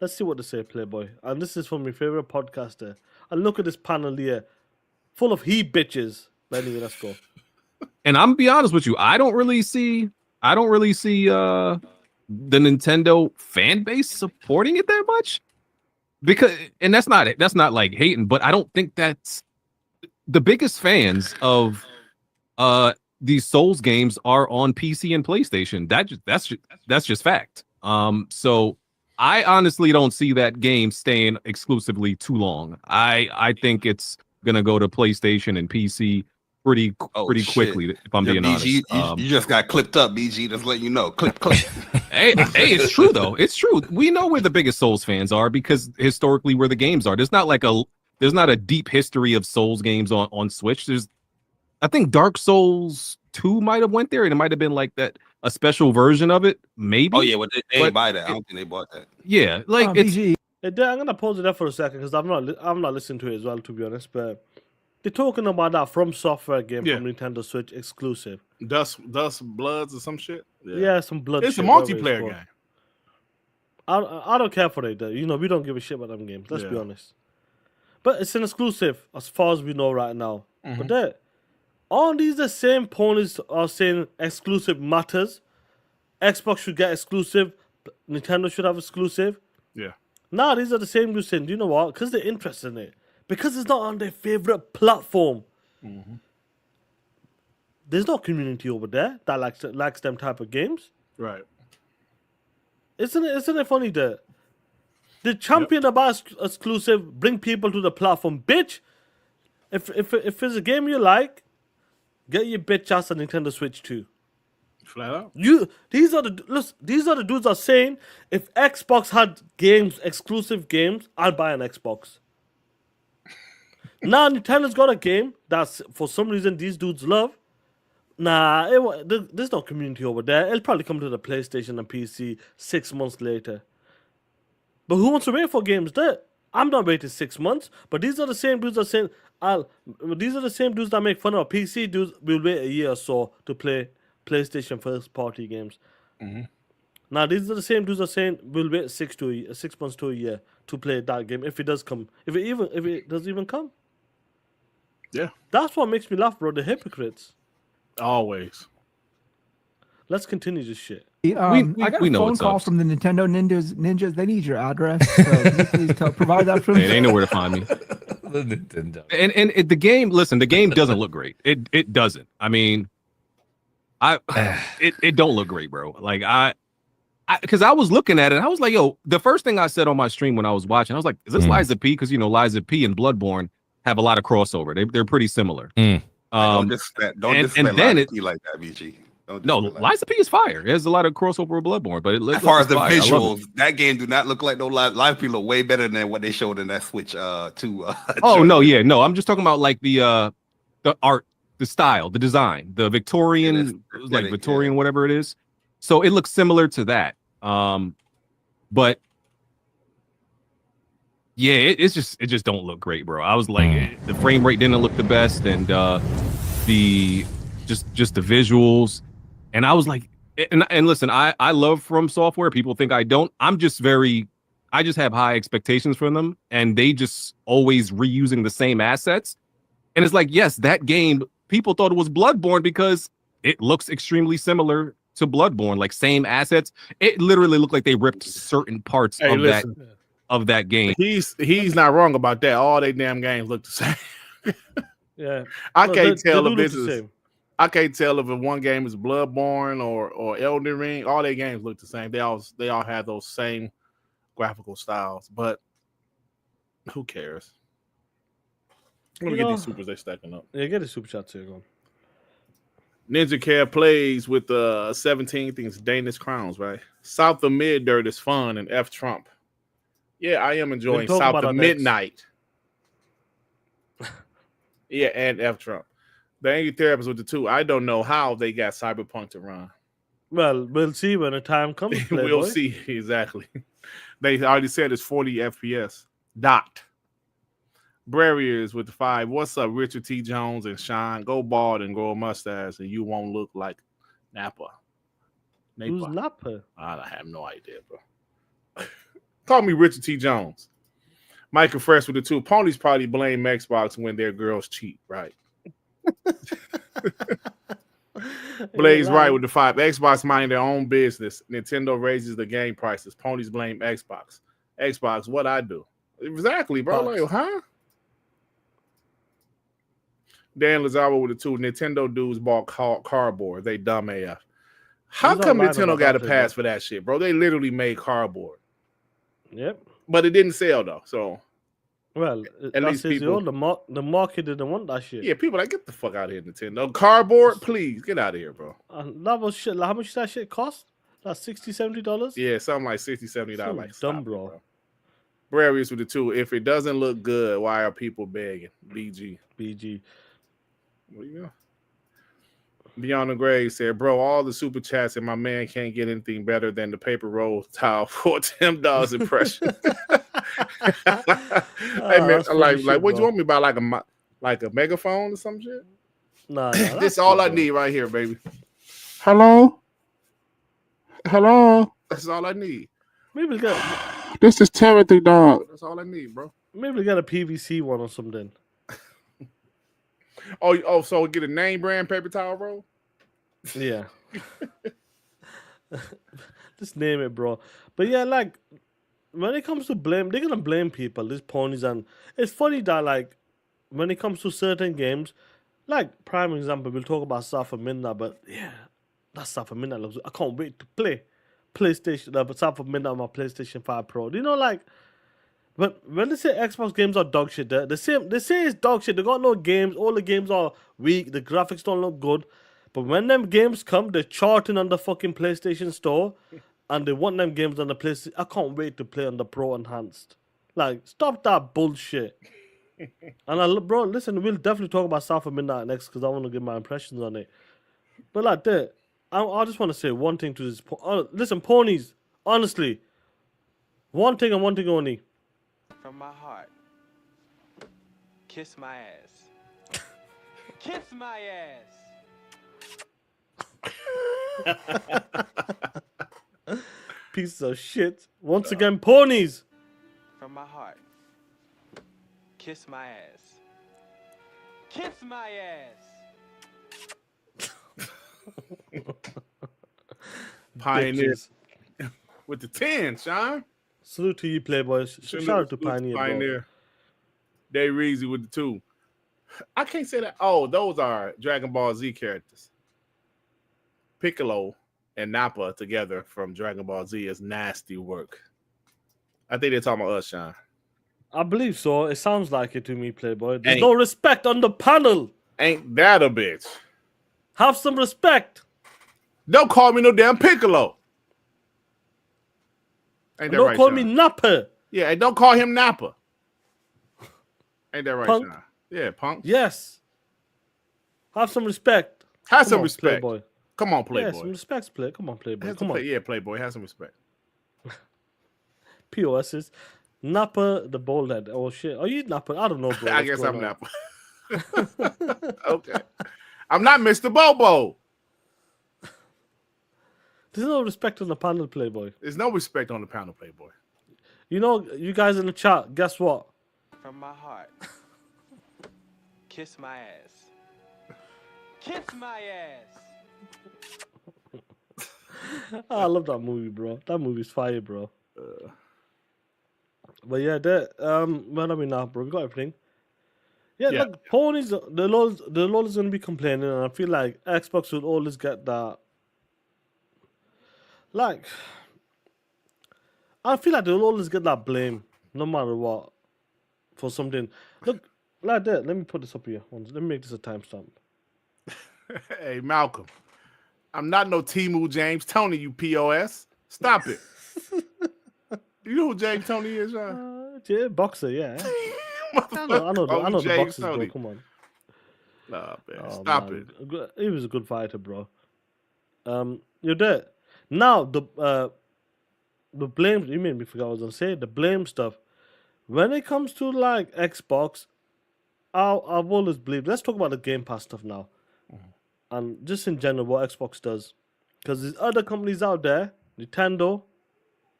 Let's see what they say, Playboy. And this is from my favorite podcaster. And look at this panel here, full of he bitches. But anyway, let's go. And I'm gonna be honest with you, I don't really see the Nintendo fan base supporting it that much. Because, and that's not like hating, but I don't think that's the biggest fans of these Souls games are on PC and PlayStation. That's just fact. So I honestly don't see that game staying exclusively too long. I think it's gonna go to PlayStation and PC pretty quickly, if I'm being honest. You just got clipped up, BG. Just letting you know. Clip. hey, it's true though. It's true. We know where the biggest Souls fans are because historically where the games are. There's not a deep history of Souls games on Switch. I think Dark Souls 2 might have went there, and it might have been like that a special version of it, maybe. Oh yeah, well they didn't buy that. I don't think they bought that. Yeah, like it's BG. I'm gonna pause it there for a second because I'm not listening to it as well, to be honest. But they're talking about that From Software game from Nintendo Switch exclusive. Dust Bloods or some shit. Yeah, some blood. It's shit, a whatever multiplayer called. game. I don't care for it. Though. You know, we don't give a shit about them games. Let's be honest. But it's an exclusive as far as we know right now. Mm-hmm. But all these the same ponies are saying exclusive matters. Xbox should get exclusive. Nintendo should have exclusive. Yeah. Now these are the same dudes saying, do you know what? Because they're interested in it. Because it's not on their favorite platform. Mm-hmm. There's no community over there that likes them type of games. Right. Isn't it funny that the champion about exclusive bring people to the platform, bitch? If it's a game you like, get your bitch ass a Nintendo Switch 2. Flat out. These are the dudes are saying if Xbox had exclusive games, I'd buy an Xbox. Now Nintendo's got a game that's for some reason these dudes love. There's no community over there. It'll probably come to the PlayStation and PC 6 months later. But who wants to wait for games? I'm not waiting 6 months. But these are the same dudes that saying these are the same dudes that make fun of PC dudes. Will wait a year or so to play PlayStation first party games. Mm-hmm. Now these are the same dudes that saying we'll wait 6 months to a year to play that game if it does come. If it does even come. Yeah. That's what makes me laugh, bro. The hypocrites. Always. Let's continue this shit. I got a phone call from the Nintendo Ninjas. They need your address. So can you please provide that for me? They know where to find me. The Nintendo. And the game. Listen, the game doesn't look great. It doesn't. I mean, it don't look great, bro. Like I because I was looking at it, I was like, yo, the first thing I said on my stream when I was watching, I was like, is this Liza P? Because Liza P and Bloodborne have a lot of crossover. They're pretty similar. Don't disrespect Liza P like that, BG. No, Liza P is fire. It has a lot of crossover with Bloodborne, but as far as the visuals, that game do not look like no Liza P. Look way better than what they showed in that Switch 2. Oh no, yeah, no, I'm just talking about like the art, the style, the design, the Victorian, like Victorian, whatever it is. So it looks similar to that. But yeah, it just don't look great, bro. I was like, the frame rate didn't look the best, and the just the visuals, and I was like, and listen, I love From Software. People think I don't. I just have high expectations for them, and they just always reusing the same assets. And it's like, yes, that game, people thought it was Bloodborne because it looks extremely similar to Bloodborne, like same assets. It literally looked like they ripped certain parts of that game. He's not wrong about that. All they damn games look the same. Yeah, I can't tell if this is. I can't tell if one game is Bloodborne or Elden Ring. All their games look the same. They all have those same graphical styles. But who cares? Let me get these supers. They're stacking up. Yeah, get the super shots here. Go. Ninja Care plays with the 17 things Danish crowns, right? South of Mid Dirt is fun and F Trump. Yeah, I am enjoying South of Midnight. Yeah, and F Trump. The Angry Therapist with the 2. I don't know how they got Cyberpunk to run. Well, we'll see when the time comes. We'll see, exactly. They already said it's 40 FPS. Dot. Barriers with the 5. What's up, Richard T. Jones and Sean? Go bald and grow a mustache, and you won't look like Napa. Who's Napa? I have no idea, bro. Call me Richard T. Jones. Michael Fresh with the 2. Ponies probably blame Xbox when their girls cheat, right? Blaze right with the 5. Xbox minding their own business. Nintendo raises the game prices. Ponies blame Xbox. Xbox, what I do? Exactly, bro. Like, huh? Dan Lazaro with the 2. Nintendo dudes bought cardboard. They dumb AF. How come Nintendo got a pass for that shit, bro? They literally made cardboard. Yep. But it didn't sell though. So, well, at least people, the market didn't want that shit. Yeah, people like, get the fuck out of here, Nintendo. Cardboard, please get out of here, bro. That was shit. Like, how much did that shit cost? Like $60-$70? Yeah, something like $60-$70. Like, dumb, bro. Brarius with the 2. If it doesn't look good, why are people begging? BG. What do you know? Beyond the Grave said, bro, all the super chats and my man can't get anything better than the paper roll tile for $10 impression. Hey man, like what you want me about? Like a megaphone or some shit? Nah, this is all I need right here, baby. Hello? That's all I need. Maybe we got. This is Timothy, dog. That's all I need, bro. Maybe we got a PVC one or something. So we get a name brand paper towel roll? Yeah. Just name it, bro. But yeah, like when it comes to blame, they're gonna blame people, these ponies, and it's funny that like when it comes to certain games, like prime example, we'll talk about South of Midnight, but yeah, that South of Midnight looks. I can't wait to play PlayStation. South of Midnight on my PlayStation 5 Pro. Do you know, like? But when they say Xbox games are dog shit, they say it's dog shit. They got no games. All the games are weak. The graphics don't look good. But when them games come, they're charting on the fucking PlayStation Store, and they want them games on the PlayStation. I can't wait to play on the Pro Enhanced. Like, stop that bullshit. And bro, listen, we'll definitely talk about South of Midnight next because I want to give my impressions on it. But like that, I just want to say one thing to this. Listen, ponies, honestly, one thing and one thing only. From my heart, kiss my ass. Kiss my ass. Pieces of shit. Once again, ponies. From my heart, kiss my ass. Kiss my ass. Pioneers with the 10, Sean. Salute to you, Playboys. Shout out to Pioneer. Dave Reezy with the 2. I can't say that. Oh, those are Dragon Ball Z characters. Piccolo and Nappa together from Dragon Ball Z is nasty work. I think they're talking about us, Sean. I believe so. It sounds like it to me, Playboy. There's no respect on the panel. Ain't that a bitch? Have some respect. Don't call me no damn Piccolo. Ain't that Don't right, call Sean? me Nappa. Yeah, and don't call him Nappa. Ain't that right, Punk? Sean? Yeah, punk. Yes. Have some respect. Have Come some on, respect. Playboy. Come on, Yeah, Playboy. some respect's play. Come on, Playboy. Have Come some on. Yeah, Playboy. Have some respect. POSs. Nappa the bald head. Oh shit. Are you Nappa? I don't know, bro. I What's guess going I'm on? Nappa. Okay. I'm not Mr. Bobo. There's no respect on the panel, Playboy. There's no respect on the panel, Playboy. You know, you guys in the chat, guess what? From my heart. Kiss my ass. Kiss my ass. I love that movie, bro. That movie's fire, bro. But yeah, where are we now, bro? We got everything. Yeah, Yeah. look, ponies. The LOL is gonna be complaining, and I feel like Xbox will always get that. Like, I feel like they'll always get that blame, no matter what, for something. Look, like that. Let me put this up here. Let me make this a timestamp. Hey, Malcolm. I'm not no Timu James Tony, you POS. Stop it. You know who James Tony is, Sean? Yeah, boxer, yeah. I know the James boxers, Tony. bro. Come on. Nah, man. Oh, Stop man. it. He was a good fighter, bro. You're there. Now the blame. You made me forget what I was gonna say. The blame stuff. When it comes to like Xbox, I've always believed. Let's talk about the Game Pass stuff now, and just in general what Xbox does, because there's other companies out there, Nintendo,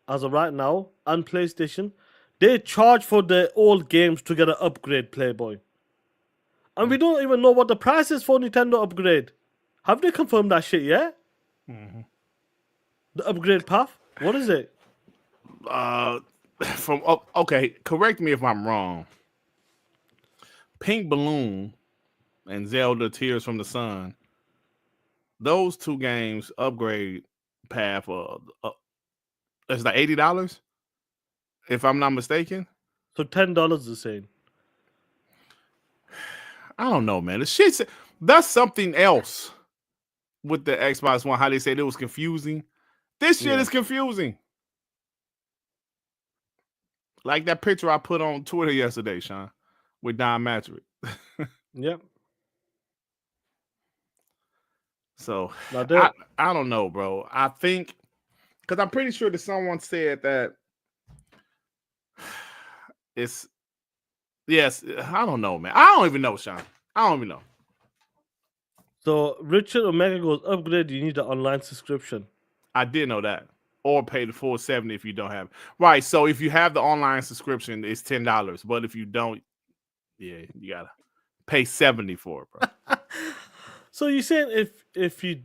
as of right now, and PlayStation, they charge for their old games to get an upgrade, Playboy. And we don't even know what the price is for Nintendo upgrade. Have they confirmed that shit yet? The upgrade path? What is it? Okay, correct me if I'm wrong. Pink Balloon and Zelda Tears from the Sun, those two games upgrade path it's like $80, if I'm not mistaken. So $10 is the same. I don't know, man. The shit's that's something else with the Xbox One. How they said it was confusing. This shit is confusing. Like that picture I put on Twitter yesterday, Sean, with Don Matrick. Yep. So Now I don't know, bro. I think because I'm pretty sure that someone said that it's I don't know, man. I don't even know, Sean. I don't even know. So Richard Omega goes, upgrade, you need an online subscription. I did know that. Or pay the full $70 if you don't have it. Right. So if you have the online subscription, it's $10. But if you don't, you gotta pay $70 for it, bro. So you're saying if you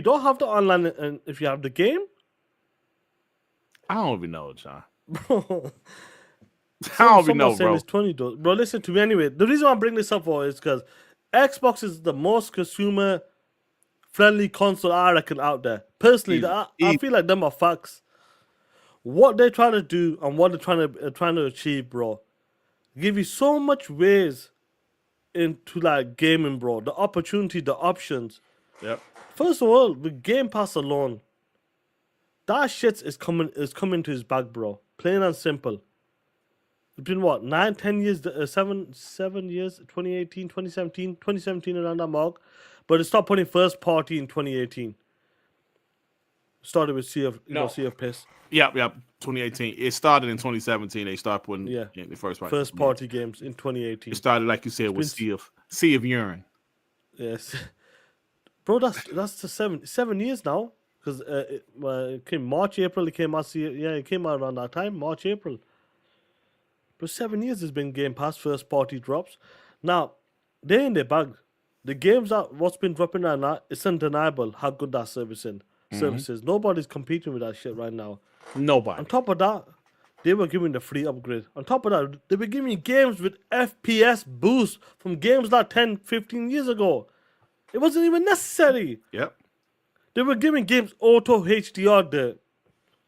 don't have the online and if you have the game? I don't even know, John. Bro. I don't even know, bro. It's $20. Bro, listen to me anyway. The reason I bring this up for is because Xbox is the most consumer friendly console I reckon out there. Personally, I feel like them are facts. What they're trying to do and what they're trying to achieve, bro, give you so much ways into like gaming, bro. The opportunity, the options. Yep. First of all, with Game Pass alone, that shit is coming to his bag, bro. Plain and simple. It's been what, 9, 10 years, 7 years, 2018, 2017 around that mark. But it stopped putting first party in 2018. Started with Sea of Piss. Yep. 2018. It started in 2017. They started putting in the first party games in 2018. It started, like you said, with Sea of Urine. Yes. Bro, that's the 7 years now. Because it came March, April, it came out. It came out around that time, March, April. But 7 years has been Game Pass first party drops. Now, they're in their bag. The games what's been dropping right now, it's undeniable how good that service is. Nobody's competing with that shit right now. Nobody. On top of that, they were giving the free upgrade. On top of that, they were giving games with FPS boost from games like 10, 15 years ago. It wasn't even necessary. Yep. They were giving games auto HDR there,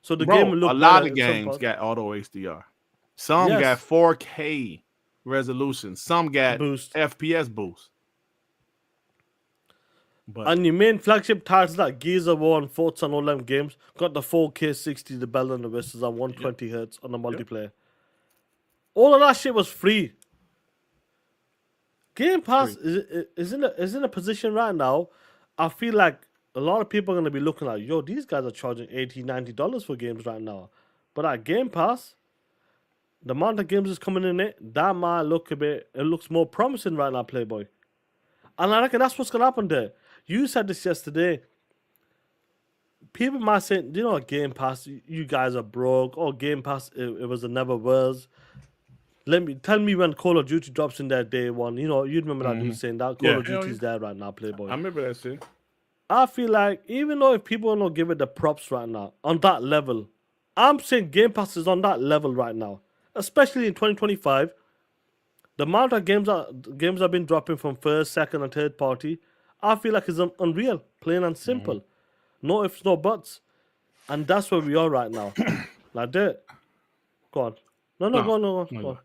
so the game Bro, will a look lot better of in some games parts. got auto HDR. Some got Yes. 4K resolution. Some got Boost. FPS boost. But And your main flagship titles like Gears of War and Forza and all them games got the 4K 60, the bell and the whistles, and 120 hertz on the multiplayer. All of that shit was free. Game Pass is in a position right now. I feel like a lot of people are gonna be looking like, yo, these guys are charging $80, $90 for games right now. But at Game Pass, the amount of games is coming in it, that might look it looks more promising right now, Playboy. And I reckon that's what's gonna happen there. You said this yesterday. People might say, you know, Game Pass, you guys are broke. Or Game Pass, it was a never was. Tell me when Call of Duty drops in there day one. You know, you remember that dude saying that Call Yeah. of Duty is there right now, Playboy. I remember that shit. I feel like even though if people don't give it the props right now on that level, I'm saying Game Pass is on that level right now, especially in 2025. The amount of games have been dropping from first, second, and third party, I feel like it's unreal, plain and simple. No ifs, no buts, and that's where we are right now. Like that. Go on. No, No, go on. no, Go go on.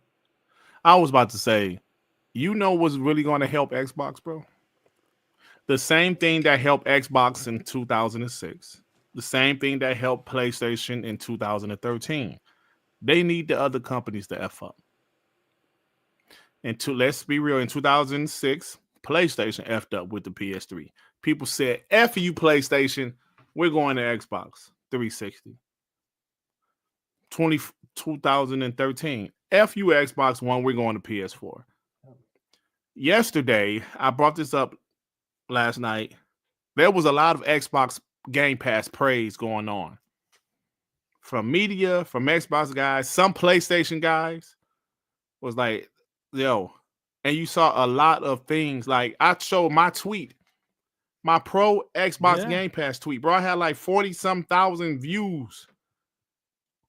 I was about to say, you know what's really going to help Xbox, bro? The same thing that helped Xbox in 2006. The same thing that helped PlayStation in 2013. They need the other companies to F up. And let's be real, in 2006, PlayStation F'd up with the PS3. People said, F you, PlayStation, we're going to Xbox 360. 2013, F you, Xbox One, we're going to PS4. Yesterday, I brought this up last night. There was a lot of Xbox Game Pass praise going on. From media, from Xbox guys, some PlayStation guys was like, yo, and you saw a lot of things. Like I showed my tweet, my pro Xbox Game Pass tweet, bro. I had like 40-some thousand views,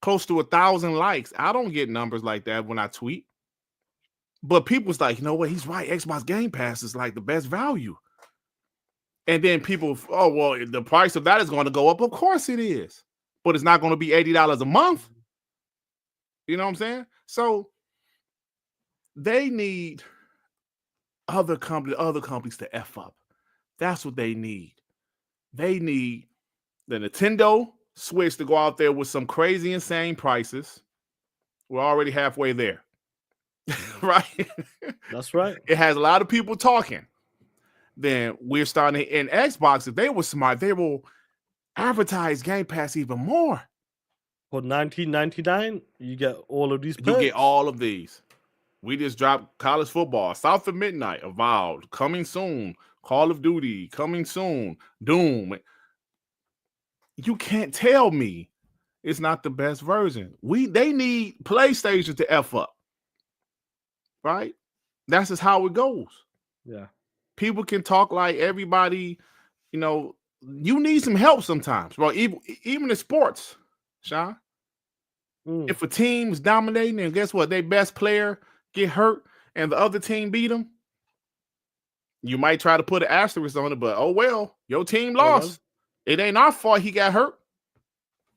close to 1,000 likes. I don't get numbers like that when I tweet. But people's like, you know what? He's right. Xbox Game Pass is like the best value. And then people, oh, well, the price of that is going to go up. Of course it is. But it's not going to be $80 a month. You know what I'm saying? So they need other companies to F up. That's what they need. They need the Nintendo Switch to go out there with some crazy, insane prices. We're already halfway there. Right? That's right. It has a lot of people talking. Then we're starting in Xbox. If they were smart, they will advertise Game Pass even more. For $19.99, you get all of these perks. You get all of these. We just dropped college football, South of Midnight, Avowed, coming soon, Call of Duty, coming soon, Doom. You can't tell me it's not the best version. They need PlayStation to F up. Right? That's just how it goes. Yeah. People can talk like everybody, you know, you need some help sometimes, bro. Even in sports, Sean. If a team's dominating and guess what, their best player get hurt and the other team beat them, you might try to put an asterisk on it, but oh well, your team lost. It ain't our fault he got hurt.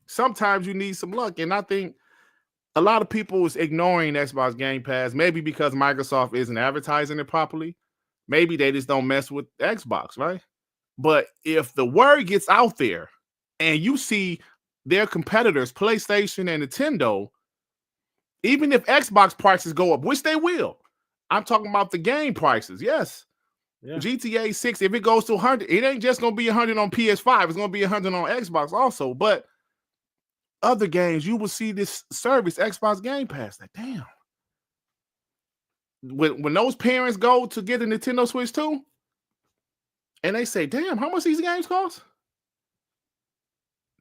Sometimes you need some luck, and I think a lot of people is ignoring Xbox Game Pass, maybe because Microsoft isn't advertising it properly. Maybe they just don't mess with Xbox, right? But if the word gets out there and you see their competitors, PlayStation and Nintendo, even if Xbox prices go up, which they will, I'm talking about the game prices. Yes. Yeah. GTA 6, if it goes to 100, it ain't just going to be 100 on PS5. It's going to be 100 on Xbox also. But other games, you will see this service, Xbox Game Pass. Like, damn. When those parents go to get a Nintendo Switch 2, and they say, damn, how much these games cost?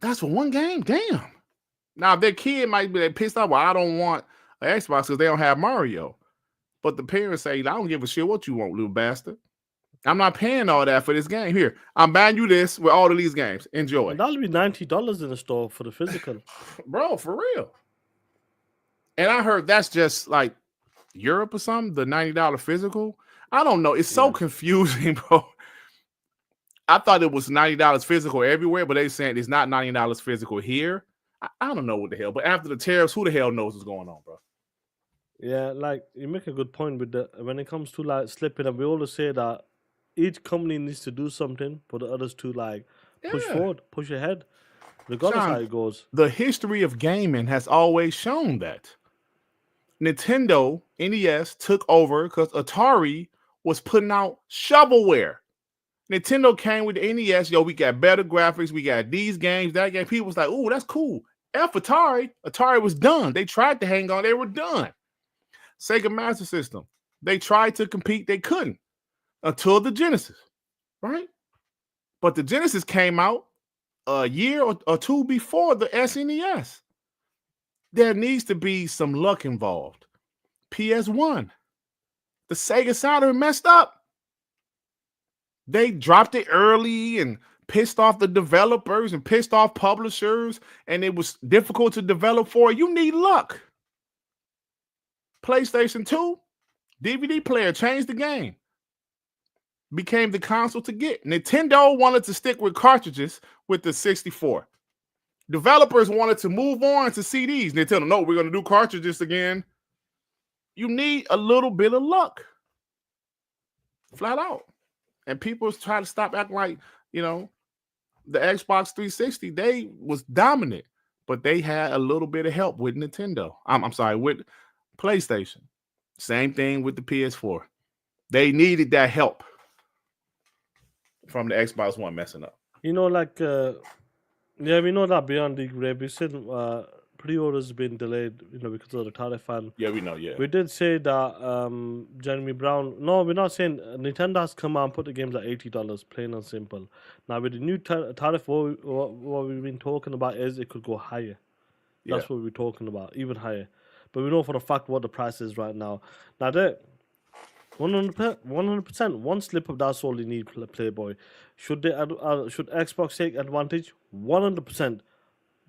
That's for one game? Damn. Now, their kid might be pissed off, well, I don't want an Xbox because they don't have Mario. But the parents say, I don't give a shit what you want, little bastard. I'm not paying all that for this game. Here, I'm buying you this with all of these games. Enjoy. And that'll be $90 in the store for the physical. Bro, for real. And I heard that's just like Europe or something, the $90 physical. I don't know. It's so confusing, bro. I thought it was $90 physical everywhere, but they saying it's not $90 physical here. I don't know what the hell. But after the tariffs, who the hell knows what's going on, bro? Yeah, like you make a good point with the when it comes to like slipping up. We always say that each company needs to do something for the others to like push Yeah. forward, push ahead, regardless how Sean, it goes. the history of gaming has always shown that Nintendo NES took over because Atari was putting out shovelware. Nintendo came with the NES. Yo, we got better graphics. We got these games, that game. People was like, "Ooh, that's cool." F Atari. Atari was done. They tried to hang on. They were done. Sega Master System. They tried to compete. They couldn't until the Genesis, right? But the Genesis came out a year or two before the SNES. There needs to be some luck involved. PS1. The Sega Saturn messed up. They dropped it early and pissed off the developers and pissed off publishers, and it was difficult to develop for. You need luck. PlayStation 2, DVD player changed the game. Became the console to get. Nintendo wanted to stick with cartridges with the 64. Developers wanted to move on to CDs. Nintendo, no, we're going to do cartridges again. You need a little bit of luck. Flat out. And people try to stop acting like, the Xbox 360, they was dominant, but they had a little bit of help with Nintendo. I'm sorry, with PlayStation. Same thing with the PS4. They needed that help from the Xbox One messing up. We know that Beyond the Grave, we said pre-orders been delayed, because of the tariff, and Yeah, we know, yeah. we did say that Jeremy Brown. No, we're not saying Nintendo has come out and put the games at $80, plain and simple. Now with the new tariff, what we've been talking about is it could go higher. That's what we're talking about, even higher. But we know for a fact what the price is right now. Now that 100%, one slip up, that's all you need, Playboy. Should Xbox take advantage? 100%.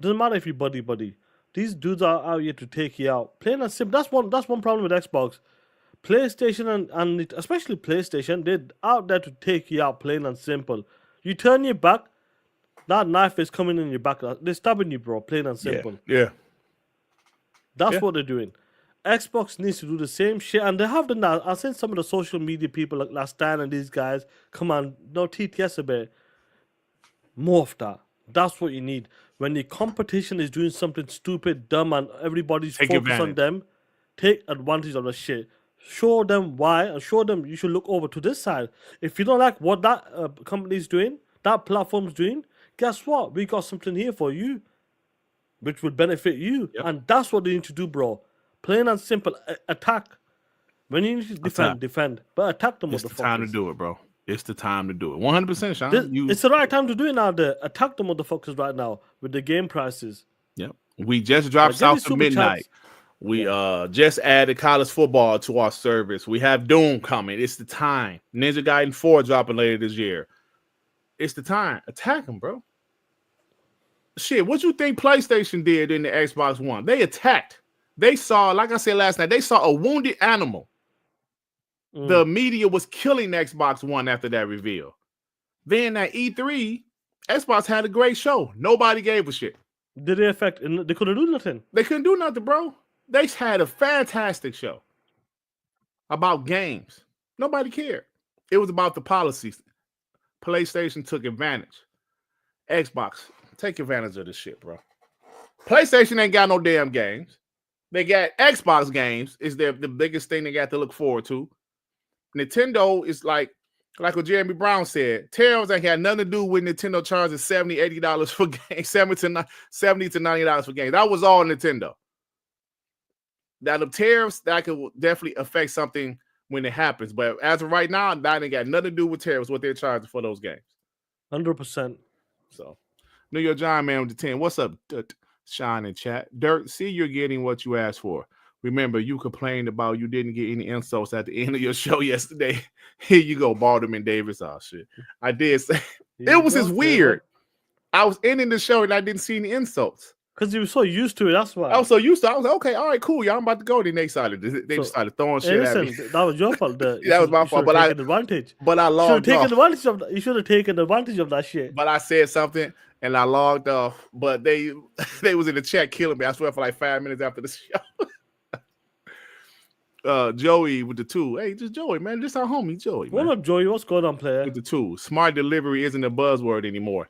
Doesn't matter if you buddy. These dudes are out here to take you out. Plain and simple. That's one problem with Xbox. PlayStation and especially PlayStation, they're out there to take you out, plain and simple. You turn your back, that knife is coming in your back. They're stabbing you, bro, plain and simple. Yeah. That's what they're doing. Xbox needs to do the same shit, and they have done that. I've seen some of the social media people like Last Stand and these guys come on, no TTS a bit. Morph that. That's what you need. When the competition is doing something stupid, dumb, and everybody's focused on them, take advantage of the shit. Show them why, and show them you should look over to this side. If you don't like what that company is doing, that platform's doing, guess what? We got something here for you, which would benefit you. Yep. And that's what they need to do, bro. Plain and simple. Attack. When you need to defend. But attack them, motherfuckers. It's the time to do it, bro. It's the time to do it. 100%, Sean. It's the right time to do it now. Attack the motherfuckers right now with the game prices. Yep. We just dropped South to Midnight. We just added college football to our service. We have Doom coming. It's the time. Ninja Gaiden 4 dropping later this year. It's the time. Attack them, bro. Shit, what you think PlayStation did in the Xbox One? They attacked. They saw, like I said last night, they saw a wounded animal. The media was killing Xbox One after that reveal. Then at E3, Xbox had a great show. Nobody gave a shit. Did they affect? They couldn't do nothing. They couldn't do nothing, bro. They had a fantastic show about games. Nobody cared. It was about the policies. PlayStation took advantage. Xbox, take advantage of this shit, bro. PlayStation ain't got no damn games. They got Xbox games. Is the biggest thing they got to look forward to. Nintendo is like what Jeremy Brown said. Tariffs ain't had nothing to do with Nintendo charging $70, $80 for games, $70 to $90 for games. That was all Nintendo. Now the tariffs, that could definitely affect something when it happens. But as of right now, that ain't got nothing to do with tariffs, what they're charging for those games. 100%. So, New York Giant Man with the 10. What's up, Sean in chat? Dirt, see, you're getting what you asked for. Remember, you complained about you didn't get any insults at the end of your show yesterday. Here you go, Balderman Davis. Oh, shit. I did say it was just weird. I was ending the show and I didn't see any insults. Because you were so used to it. That's why. I was so used to. I was like, okay, all right, cool. Y'all, I'm about to go. Then they started. They just started throwing Hey, shit at me. listen, that was your fault. That was my fault. But taken advantage. But I You should have logged taken off. advantage of that. You should have taken advantage of that shit. But I said something and I logged off. But they was in the chat killing me. I swear for like 5 minutes after the show. Joey with the 2. Hey, just Joey, man. Just our homie, Joey. What up, Joey? What's going on, player? With the 2. Smart delivery isn't a buzzword anymore.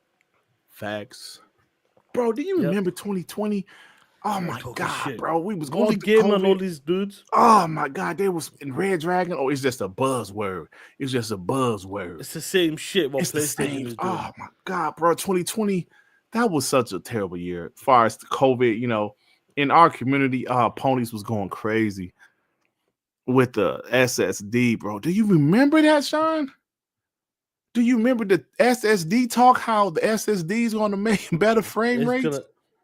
Facts. Bro, do you remember 2020? Oh my God, bro. We was all going the through game and COVID. all these dudes. Oh my God, they was in Red Dragon. Oh, it's just a buzzword. It's just a buzzword. It's the same shit what It's the PlayStation same. is doing. Oh my God, bro. 2020, that was such a terrible year. As far as COVID, you know, in our community, ponies was going crazy with the SSD, bro. Do you remember that, Sean? Do you remember the SSD talk? How the SSD is going to make better frame rates?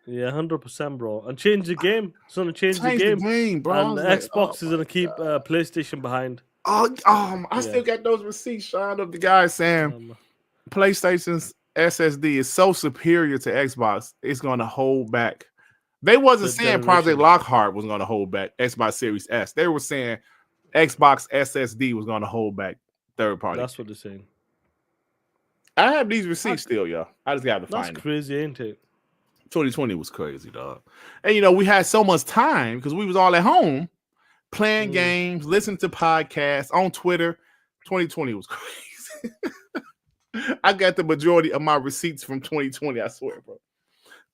Yeah, 100%, bro. And change the game. It's gonna change the game, bro. And the Xbox is gonna keep PlayStation behind. I still got those receipts, Sean, of the guy saying PlayStation's SSD is so superior to Xbox, it's gonna hold back. They wasn't saying Project Lockhart was gonna hold back Xbox Series S. They were saying Xbox SSD was gonna hold back third party. That's what they're saying. I have these receipts still, y'all. I just got to find them. That's crazy, ain't it? 2020 was crazy, dog. And you know, we had so much time because we was all at home playing games, listening to podcasts on Twitter. 2020 was crazy. I got the majority of my receipts from 2020, I swear, bro.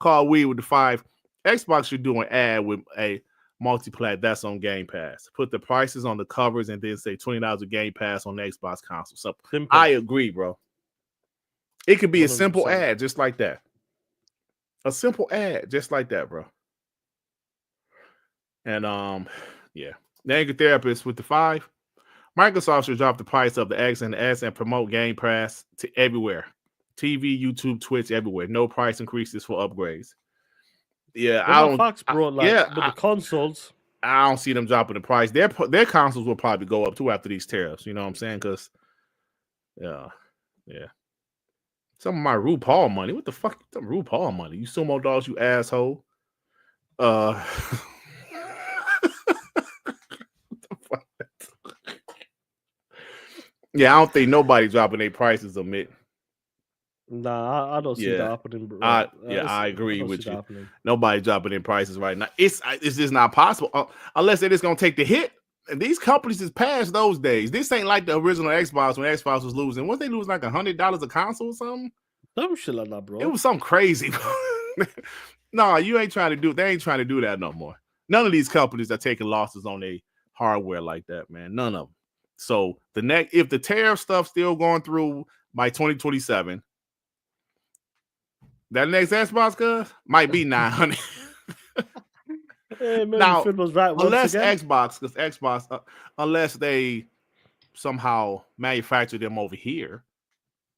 Call Weed with the 5. Xbox should do an ad with a multi-plat that's on Game Pass. Put the prices on the covers and then say $20 a Game Pass on the Xbox console. So I agree, bro. It could be 100%. A simple ad just like that. A simple ad just like that, bro. And yeah. The Anchor Therapist with the 5. Microsoft should drop the price of the X and the S and promote Game Pass to everywhere. TV, YouTube, Twitch, everywhere. No price increases for upgrades. Yeah, I don't. Fox, bro, the consoles. I don't see them dropping the price. Their consoles will probably go up too after these tariffs. You know what I'm saying? Because, yeah. Some of my RuPaul money. What the fuck? Some RuPaul money. You sumo dogs, you asshole. Yeah, I don't think nobody dropping their prices on it. Nah, I don't see that happening. Bro. I agree with you. Nobody dropping their prices right now. It's just not possible unless they're just gonna take the hit. And these companies is past those days. This ain't like the original Xbox when Xbox was losing. What they lose like $100 a console or something? Some shit like that, bro. It was something crazy. No, you ain't trying to do. They ain't trying to do that no more. None of these companies are taking losses on their hardware like that, man. None of them. So if the tariff stuff still going through by 2027, that next Xbox might be 900. Hey, man, now, was right unless Xbox, because Xbox, unless they somehow manufacture them over here,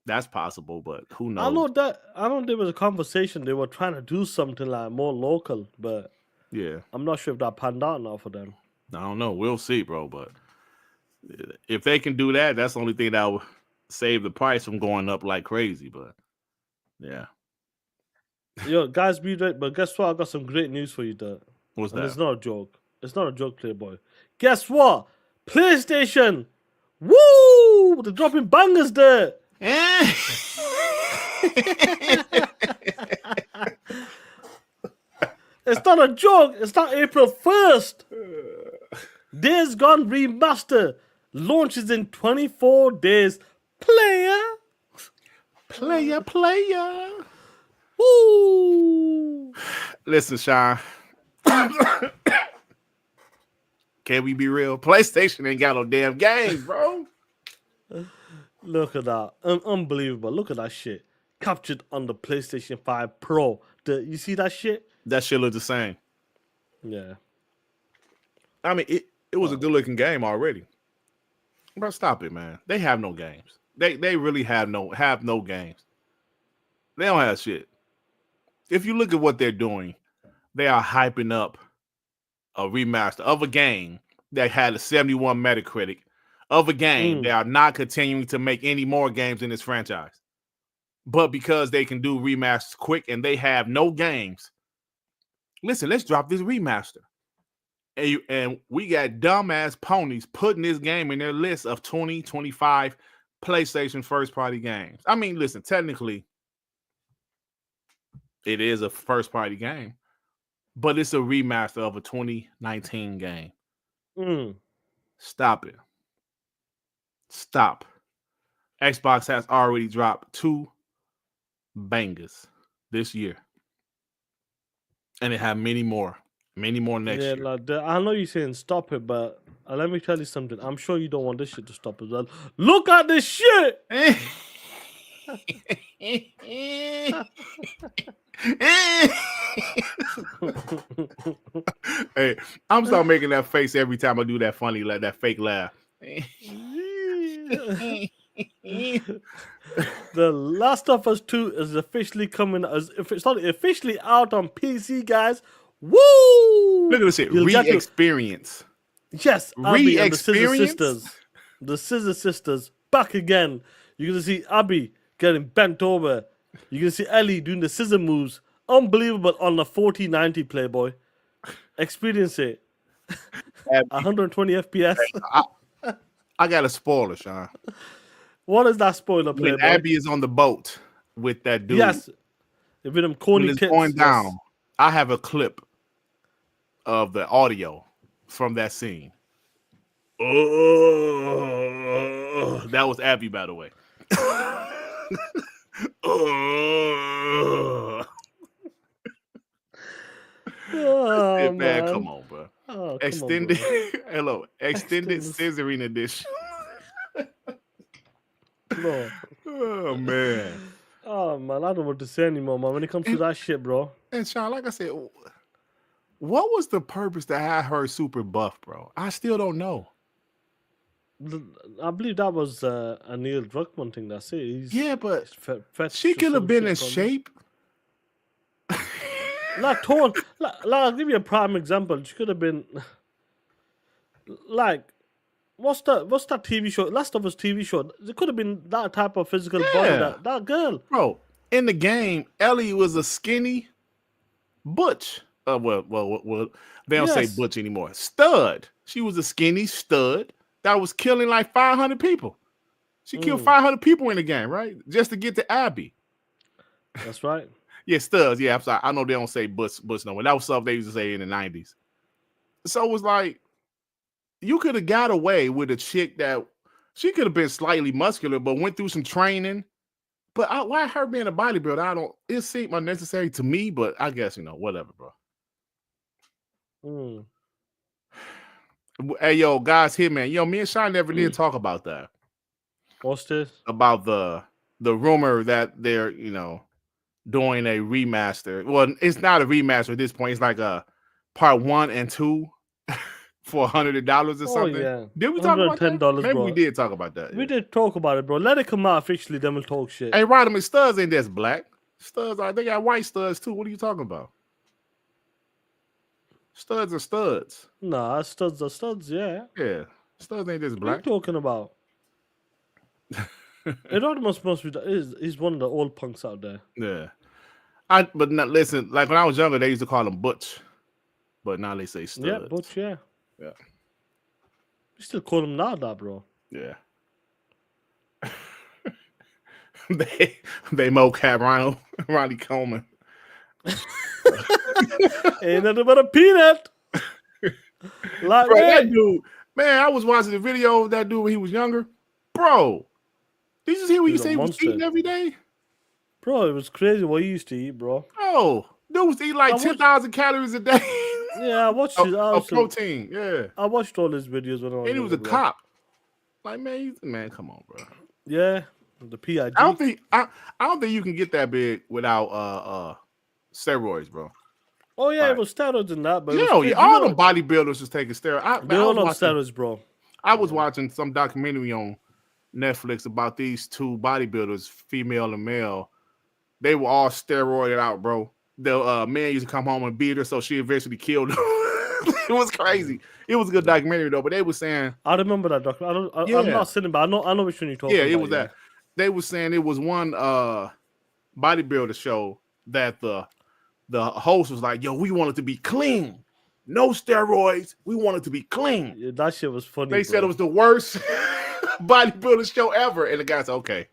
that's possible. But who knows? I know there was a conversation. They were trying to do something like more local, but yeah, I'm not sure if that panned out now for them. I don't know. We'll see, bro. But if they can do that, that's the only thing that will save the price from going up like crazy. But yeah. Yo, guys, be right. But guess what? I got some great news for you, Dirt. What's that? It's not a joke. It's not a joke, Playboy. Guess what? PlayStation. Woo! They're dropping bangers there. It's not a joke. It's not April 1st. Days Gone Remaster launches in 24 days. Player. Woo! Listen, Sean. Can we be real? PlayStation ain't got no damn games, bro. Look at that. Unbelievable. Look at that shit. Captured on the PlayStation 5 Pro. You see that shit? That shit look the same. Yeah. I mean, it was a good looking game already. Bro, stop it, man. They have no games. They really have no games. They don't have shit. If you look at what they're doing, they are hyping up a remaster of a game that had a 71 Metacritic of a game. They are not continuing to make any more games in this franchise. But because they can do remasters quick and they have no games, listen, let's drop this remaster. And we got dumbass ponies putting this game in their list of 2025 PlayStation first party games. I mean, listen, technically, it is a first party game, but it's a remaster of a 2019 game. Stop it. Stop. Xbox has already dropped 2 bangers this year. And it have many more next year. Like I know you're saying stop it, but let me tell you something. I'm sure you don't want this shit to stop as well. Look at this shit. Hey, I'm start making that face every time I do that funny, like that fake laugh. The Last of Us 2 is officially coming. It's not officially out on PC, guys. Woo! Look at this shit. Re-experience. Yes, Abby and the Scissor Re-experience? Sisters. The Scissor Sisters back again. You're gonna see Abby getting bent over. You're gonna see Ellie doing the scissor moves. Unbelievable on the 4090 Playboy. Experience it. 120 FPS. I got a spoiler, Sean. What is that spoiler, When Playboy? Abby is on the boat with that dude. Yes. With them corny when it's tits. going down, yes. I have a clip of the audio from that scene. Oh, that was Abby, by the way. Oh. Oh, man, come on, bro. Oh, Extended, come on, bro. hello, extended scissoring edition. Bro. Oh man. Oh man, I don't know what to say anymore, man. When it comes to that shit, bro. And Sean, like I said, what was the purpose to have her super buff, bro? I still don't know. I believe that was a Neil Druckmann thing. That's it. Yeah, but fetch she or could have some been shit in from it. shape. Like torn. I'll give you a prime example. She could have been like, what's that TV show? Last of Us TV show. It could have been that type of physical body. Yeah. That girl. Bro, in the game, Ellie was a skinny butch. Well, they don't say Yes. butch anymore. Stud. She was a skinny stud that was killing like 500 people. She killed 500 people in the game, right? Just to get to Abby. That's right. Yeah, studs. Yeah, I'm sorry. I know they don't say butch no more. That was something they used to say in the 90s. So it was like, you could have got away with a chick that she could have been slightly muscular, but went through some training. But why her being a bodybuilder? It seemed unnecessary to me, but I guess, whatever, bro. Hey, yo, guys, here, man. Yo, me and Sean never did talk about that. What's this? About the rumor that they're, doing a remaster. Well, it's not a remaster at this point. It's like a part 1 and 2 for $100 or something. Yeah. Did we talk about that? $110, Maybe bro. we did talk about that. We did talk about it, bro. Let it come out officially, then we'll talk shit. Hey, Rodham, studs ain't just black. Studs they got white studs too. What are you talking about? Studs are studs. Nah, studs are studs, yeah. Yeah. Studs ain't just What are black. you talking about? Erodimus must be he's one of the old punks out there. Yeah. But not, listen, like when I was younger, they used to call them butch. But now they say studs. Yeah, butch, yeah. Yeah. We still call them now that, bro. Yeah. they mocap Ronnie Coleman. Ain't nothing but a peanut. Like, Bro, man. that dude, man, I was watching the video of that dude when he was younger. Bro, did you see what you He's a say he was monster. eating every day? Bro, it was crazy what he used to eat, bro. Oh, dude was eating like 10,000 calories a day. Yeah, I watched his of protein. Yeah. I watched all his videos when I was And he was a younger, bro. cop. Like, man, come on, bro. Yeah, the PIG. I don't think you can get that big without steroids, bro. Oh yeah, Right. it was steroids and that, but it was Yeah, crazy. all them bodybuilders was taking steroids. They all on steroids, bro. I was watching some documentary on Netflix about these 2 bodybuilders, female and male. They were all steroided out, bro. The man used to come home and beat her, so she eventually killed him. It was crazy. It was a good documentary though, but they were saying I remember that documentary. I'm not sitting, but I know which one you're talking yeah, about. it was that. They were saying it was one bodybuilder show that the the host was like, "Yo, we want it to be clean, no steroids. We want it to be clean." Yeah, that shit was funny. They said it was the worst bodybuilding show ever, and the guy said, "Okay,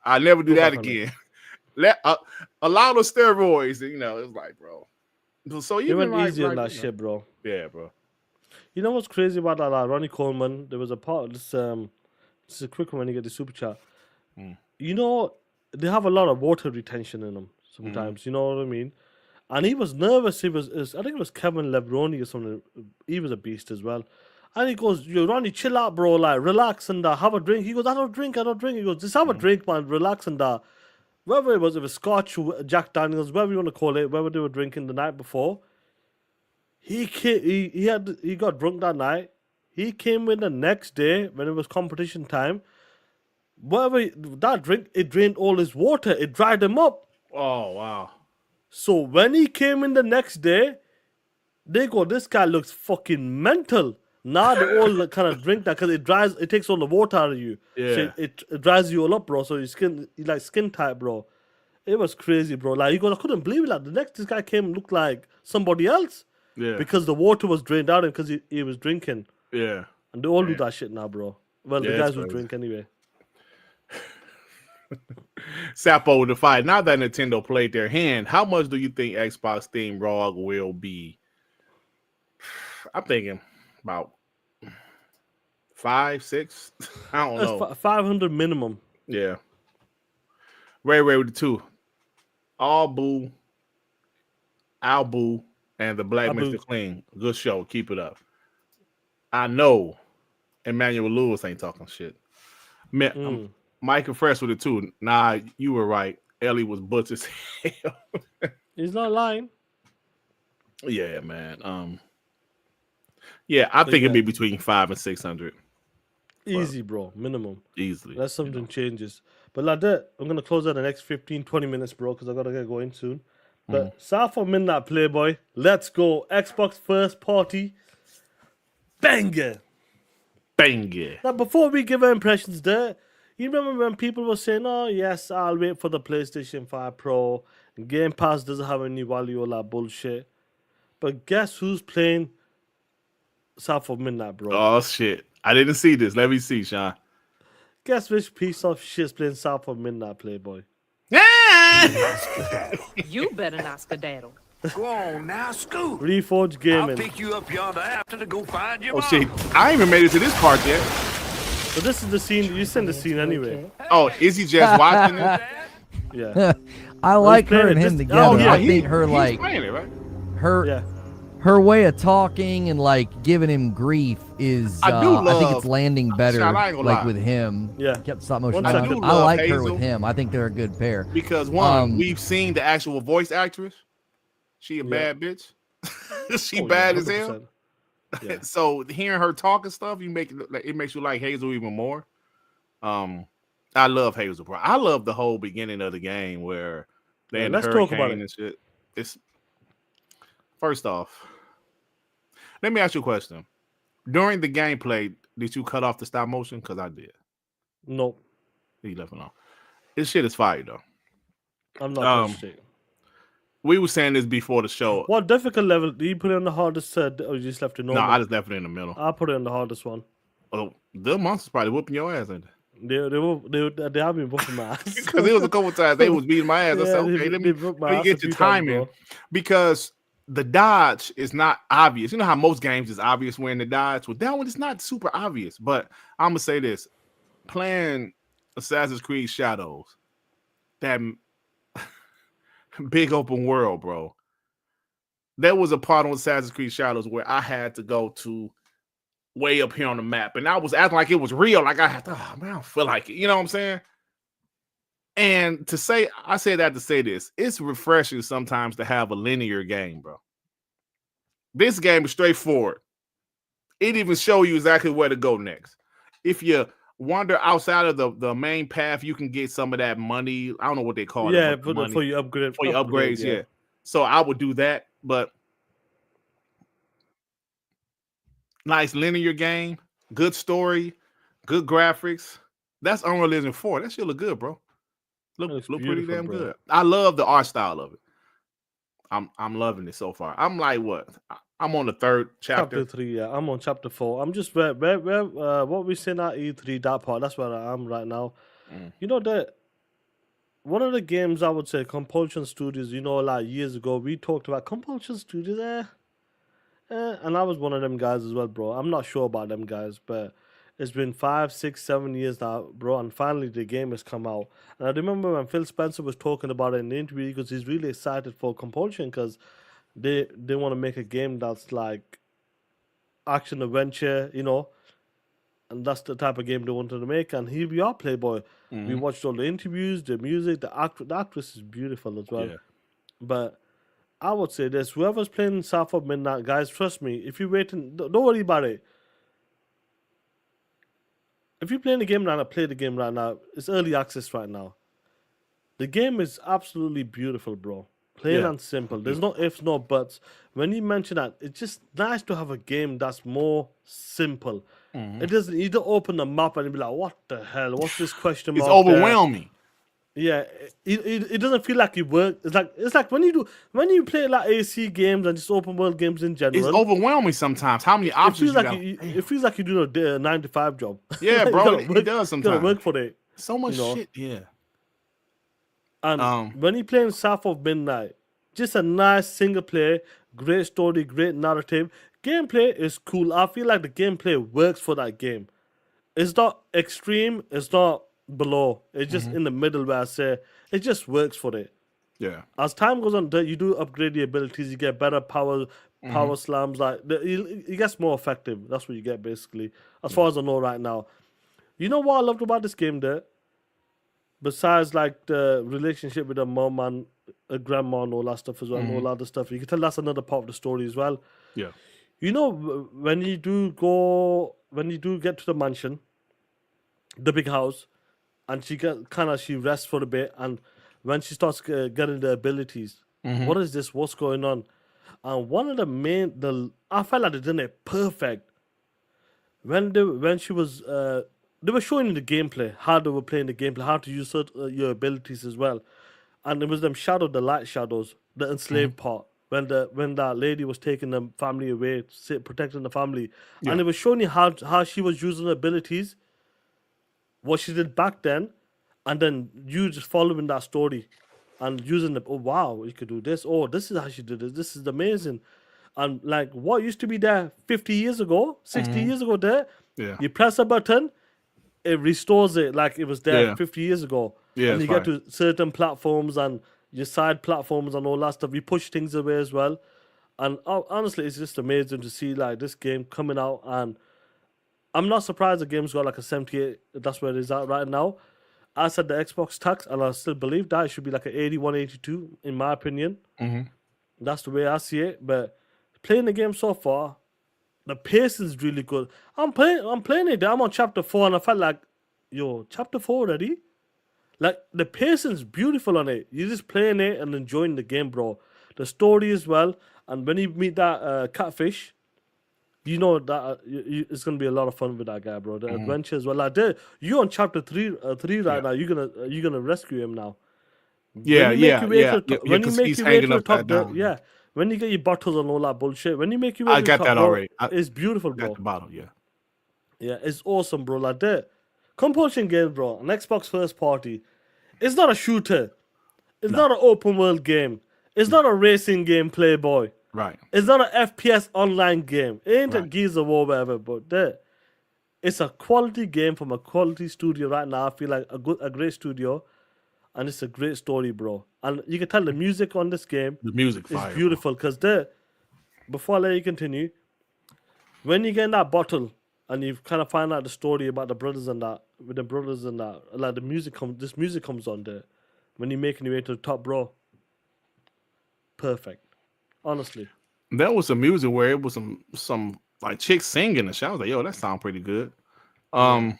I'll never do that again. Allow the steroids." You know, it's like, bro. So They even went easy on that shit, bro. Yeah, bro. You know what's crazy about that? Ronnie Coleman. There was a part of this. This is a quick one when you get the super chat. You know, they have a lot of water retention in them sometimes. You know what I mean? And he was nervous. I think it was Kevin Levroni or something. He was a beast as well. And he goes, "Yo, Ronnie, chill out, bro. Like, relax and have a drink." He goes, "I don't drink. He goes, "Just have a drink, man. Relax and whatever it was Scotch, Jack Daniels, whatever you want to call it, whatever they were drinking the night before. He got drunk that night. He came in the next day when it was competition time. Whatever that drink, it drained all his water. It dried him up. Oh wow. So when he came in the next day, they go, "This guy looks fucking mental." Now they all kind of drink that because it takes all the water out of you. Yeah. So it dries you all up, bro. So you like skin tight, bro. It was crazy, bro. Like, he goes, "I couldn't believe it. Like, the next this guy came and looked like somebody else." Yeah. Because the water was drained out and because he was drinking. Yeah. And they all do that shit now, bro. Well, the guys who drink anyway. Sapo the fight. Now that Nintendo played their hand, how much do you think Xbox Steam ROG will be? I'm thinking about 5, 6. I don't know. 500 minimum. Yeah. Ray with the 2. Albu, and the Black Mr. Clean. Good show. Keep it up. I know Emmanuel Lewis ain't talking shit. Michael Fresh with it too. Nah, you were right. Ellie was butch as hell. He's not lying. Yeah, man. Yeah, I think it'd be between 500 and 600. Easy, bro. Minimum. Easily. Unless something changes. But like that, I'm going to close out the next 15, 20 minutes, bro, because I got to get going soon. But South of Midnight Playboy, let's go. Xbox first party. Banger. Now, before we give our impressions there, you remember when people were saying, "Oh, yes, I'll wait for the PlayStation 5 Pro. Game Pass doesn't have any value," all that bullshit. But guess who's playing South of Midnight, bro? Oh, shit. I didn't see this. Let me see, Sean. Guess which piece of shit's playing South of Midnight, Playboy? You better not skedaddle. Go on now, Scoot. Reforged Gaming. I'll pick you up yonder after to go find your mom. Shit. I ain't even made it to this part yet. But this is the scene. You sent the scene anyway. Oh, is he just watching it? Yeah. I like her and him together. Oh, yeah, I think her he's playing it, right? her way of talking and like giving him grief is I think it's landing better like with him. Yeah. Kept stop motion. I like Hazel, her with him. I think they're a good pair. Because we've seen the actual voice actress. She a bad bitch. She bad as hell. Yeah. So hearing her talk and stuff, it makes you like Hazel even more. I love Hazel, bro. I love the whole beginning of the game where they in the hurricane and shit. It's first off, let me ask you a question. During the gameplay, did you cut off the stop motion? Because I did. Nope. You left it on. This shit is fire though. I'm not shit. We were saying this before the show. What difficult level? Do you put it on the hardest or you just left it normal? No, I just left it in the middle. I put it on the hardest one. Oh, the monsters probably whooping your ass, ain't they? They have been whooping my ass. Because it was a couple times they was beating my ass. I said, okay, let me get your timing. Because the dodge is not obvious. You know how most games is obvious when the dodge? Well, that one is not super obvious. But I'm going to say this. Playing Assassin's Creed Shadows, that big open world, bro. There was a part on Assassin's Creed Shadows where I had to go to way up here on the map, and I was acting like it was real. Like I had to, man, I don't feel like it. You know what I'm saying? And I say that to say this: it's refreshing sometimes to have a linear game, bro. This game is straightforward. It even show you exactly where to go next. If you wander outside of the main path, you can get some of that money. I don't know what they call it. Yeah, for your upgrade. For your upgrades, yeah. So I would do that, but nice linear game, good story, good graphics. That's Unreal Engine 4. That shit look good, bro. Look pretty damn good. I love the art style of it. I'm loving it so far. I'm like what? I'm on the 3rd chapter. Chapter 3, yeah. I'm on chapter 4. I'm just where what we saying at E3, that part. That's where I am right now. You know that one of the games I would say Compulsion Studios. You know, like years ago we talked about Compulsion Studios. And I was one of them guys as well, bro. I'm not sure about them guys, but it's been 5, 6, 7 years now, bro. And finally the game has come out. And I remember when Phil Spencer was talking about it in the interview, because he's really excited for Compulsion because they want to make a game that's like action adventure, you know, and that's the type of game they wanted to make. And here we are, Playboy. We watched all the interviews, the music, the actress is beautiful as well. Yeah. But I would say this: whoever's playing South of Midnight, guys, trust me. If you're waiting, don't worry about it. If you're playing the game right now, play the game right now. It's early access right now. The game is absolutely beautiful, bro. Plain and simple. There's no ifs, no buts. When you mention that, it's just nice to have a game that's more simple. It doesn't. You don't open the map and be like, "What the hell? What's this question mark?" It's overwhelming. Yeah, it doesn't feel like you work. It's like when you play like AC games and just open world games in general. It's overwhelming sometimes. How many options it feels like you do a 9-to-5 job. Yeah, bro, it does sometimes. You gotta work for it. So much shit. Yeah. And when you play in South of Midnight, just a nice single player, great story, great narrative. Gameplay is cool. I feel like the gameplay works for that game. It's not extreme. It's not below. It's just in the middle where I say it just works for it. Yeah. As time goes on, you do upgrade your abilities. You get better power slams. Like it gets more effective. That's what you get basically. As far as I know right now. You know what I loved about this game there? Besides like the relationship with the mom and a grandma and all that stuff as well, and all other stuff, you can tell that's another part of the story as well. Yeah. You know, when you do get to the mansion, the big house, and she rests for a bit, and when she starts getting the abilities, what is this? What's going on? And one of I felt like they did it perfect. When she was they were showing you the gameplay, how they were playing the gameplay, how to use your abilities as well, and it was them the light shadows, the enslaved part. When that lady was taking the family away, protecting the family, and it was showing you how she was using her abilities, what she did back then, and then you just following that story and using oh wow, you could do this. Oh, this is how she did it. This is amazing. And like what used to be there 50 years ago, 60 years ago there, you press a button, it restores it like it was there 50 years ago. Yeah, and you get to certain platforms and your side platforms and all that stuff. You push things away as well. And honestly, it's just amazing to see like this game coming out. And I'm not surprised the game's got like a 78. That's where it is at right now. I said the Xbox tax, and I still believe that it should be like an 81, 82, in my opinion. That's the way I see it. But playing the game so far, the pace is really good. I'm playing it. I'm on chapter 4, and I felt like, yo, chapter 4 already? Like, the pacing's beautiful on it. You're just playing it and enjoying the game, bro. The story as well. And when you meet that catfish, you know that it's going to be a lot of fun with that guy, bro. The adventure as well. Like, you're on chapter 3 right now. You're gonna rescue him now. When you make your way to the top, when you get your bottles and all that bullshit, when you make your way to the top, I got that already. It's beautiful, bro. Got the bottle, yeah. Yeah, it's awesome, bro. Like that. Compulsion game, bro. An Xbox first party. It's not a shooter. It's not an open world game. It's not a racing game, Playboy. Right. It's not an FPS online game. It ain't a Gears of War, whatever, but it's a quality game from a quality studio right now. I feel like a great studio, and it's a great story, bro. And you can tell the music on this game is beautiful because before I let you continue, when you get in that bottle and you kind of find out the story about the brothers and that, like this music comes on there when you're making your way to the top, bro. Perfect. Honestly. There was some music where it was some like chicks singing and shit. I was like, yo, that sounds pretty good. I'm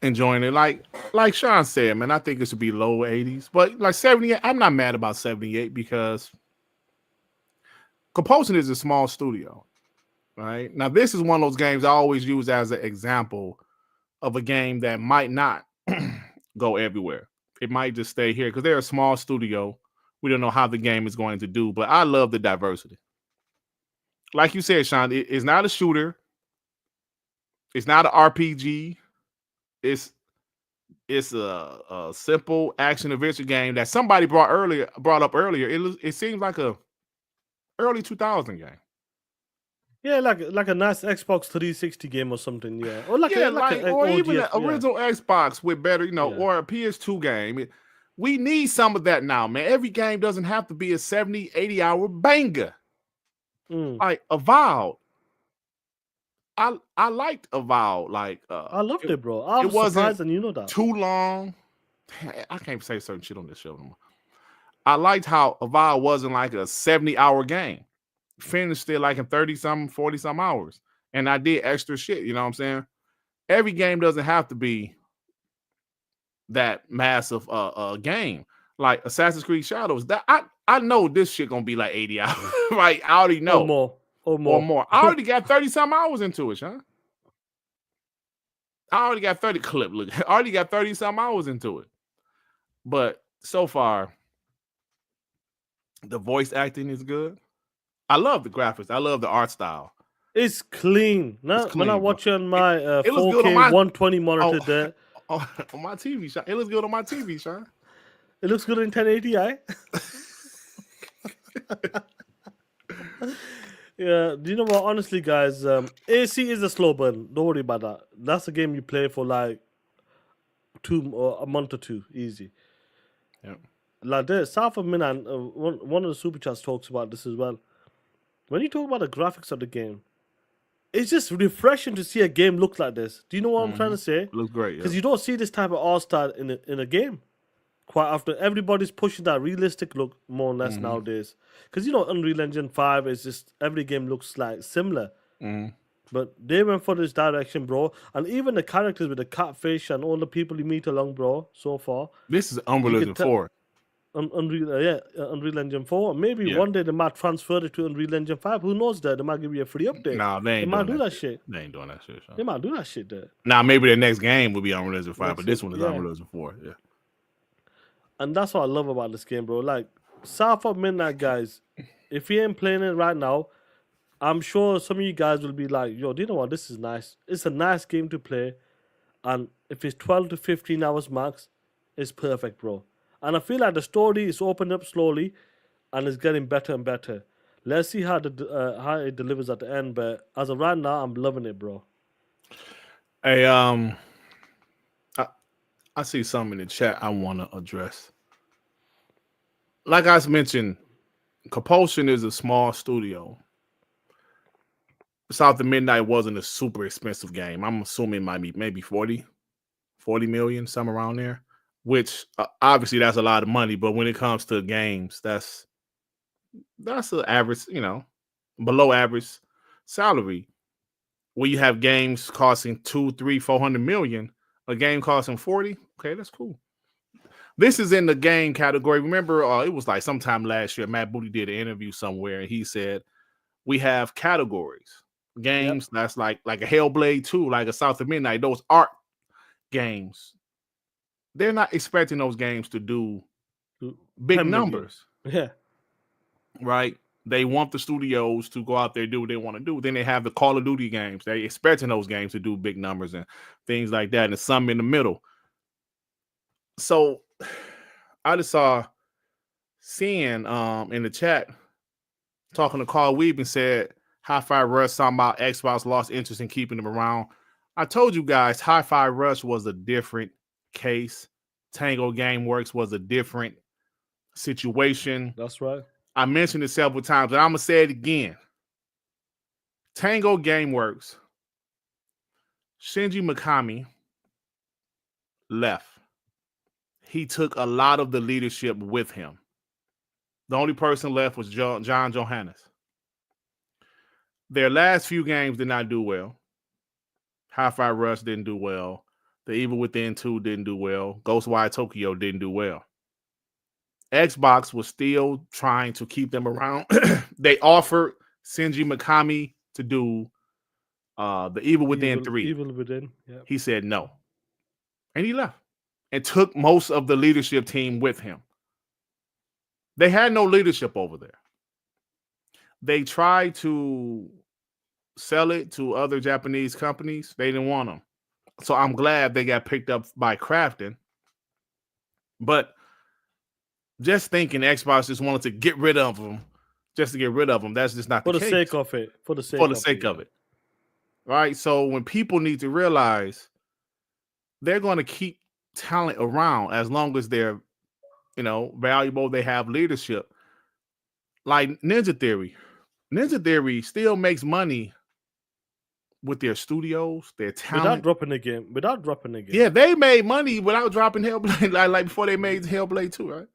enjoying it. Like Sean said, man, I think it should be low 80s. But like 78, I'm not mad about 78 because Compulsion is a small studio. Right? Now, this is one of those games I always use as an example of a game that might not go everywhere. It might just stay here because they're a small studio We don't know how the game is going to do, but I love the diversity. Like you said, Sean, it's not a shooter. It's not an RPG. It's a simple action adventure game that somebody brought up earlier. It seems like a early 2000 game. Yeah, like a nice Xbox 360 game or something. Yeah, or like or even an original Xbox with better, or a PS2 game. We need some of that now, man. Every game doesn't have to be a 70, 80 hour banger. Like Avowed. I liked Avowed. Like I loved it, bro. I was surprised, and you know that. Too long. I can't say certain shit on this show anymore. I liked how Avowed wasn't like a 70-hour game. Finished it like in 30-some, 40-some hours. And I did extra shit, you know what I'm saying? Every game doesn't have to be that massive game. Like Assassin's Creed Shadows. That I know this shit gonna be like 80 hours. Like I already know. Or more. I already got 30-some hours into it, Sean. I already got 30-some hours into it. But so far, the voice acting is good. I love the graphics. I love the art style. It's clean. When I watch it on my 4K 120 monitor there. On my TV, Sean. It looks good on my TV, Sean. It looks good in 1080i. Yeah, do you know what? Honestly, guys, AC is a slow burn. Don't worry about that. That's a game you play for like a month or two, easy. Yeah. Like this, South of Minan, one of the super chats talks about this as well. When you talk about the graphics of the game, it's just refreshing to see a game look like this. Do you know what I'm trying to say? It looks great. Because you don't see this type of art style in a game quite often. Everybody's pushing that realistic look more or less nowadays. Because Unreal Engine 5 is just every game looks like similar. But they went for this direction, bro. And even the characters with the catfish and all the people you meet along, bro, so far. This is Unreal Engine 4. Unreal Engine 4. Maybe one day they might transfer it to Unreal Engine 5. Who knows that? They might give you a free update. Nah, they might do that shit. They ain't doing that shit, Sean. They might do that shit there. Now, maybe the next game will be Unreal Engine 5, but this one is Unreal Engine 4. Yeah. And that's what I love about this game, bro. Like, South of Midnight, guys, if you ain't playing it right now, I'm sure some of you guys will be like, yo, do you know what? This is nice. It's a nice game to play. And if it's 12 to 15 hours max, it's perfect, bro. And I feel like the story is opened up slowly and it's getting better and better. Let's see how it delivers at the end. But as of right now, I'm loving it, bro. Hey, I see something in the chat I want to address. Like I mentioned, Compulsion is a small studio. South of Midnight wasn't a super expensive game. I'm assuming it might be maybe 40 million, somewhere around there. Which obviously that's a lot of money, but when it comes to games, that's an average, below average salary. Where you have games costing 200, 300, 400 million, a game costing 40. Okay, that's cool. This is in the game category. Remember, it was like sometime last year, Matt Booty did an interview somewhere, and he said we have categories. Games that's like a Hellblade 2, like a South of Midnight, those art games. They're not expecting those games to do big numbers. Yeah. Right? They want the studios to go out there and do what they want to do. Then they have the Call of Duty games. They're expecting those games to do big numbers and things like that. And some in the middle. So I just saw Cian in the chat talking to Carl Weeb and said Hi-Fi Rush talking about Xbox lost interest in keeping them around. I told you guys Hi-Fi Rush was a different case. Tango Gameworks was a different situation. That's right. I mentioned it several times, and I'm gonna say it again. Tango Gameworks, Shinji Mikami left. He took a lot of the leadership with him. The only person left was John Johannes. Their last few games did not do well. Hi-Fi Rush didn't do well. The Evil Within 2 didn't do well. Ghostwire Tokyo didn't do well. Xbox was still trying to keep them around. They offered Shinji Mikami to do the Evil Within 3. Evil Within, yeah. He said no. And he left. And took most of the leadership team with him. They had no leadership over there. They tried to sell it to other Japanese companies. They didn't want them. So I'm glad they got picked up by Crafton. But just thinking Xbox just wanted to get rid of them, just to get rid of them, that's just not for the the case. sake of it. For the sake of it. Right? So when people need to realize they're going to keep talent around as long as they're, valuable, they have leadership. Like Ninja Theory. Ninja Theory still makes money with their studios, their talent. Without dropping the game. Yeah, they made money without dropping Hellblade, like before they made Hellblade 2, right?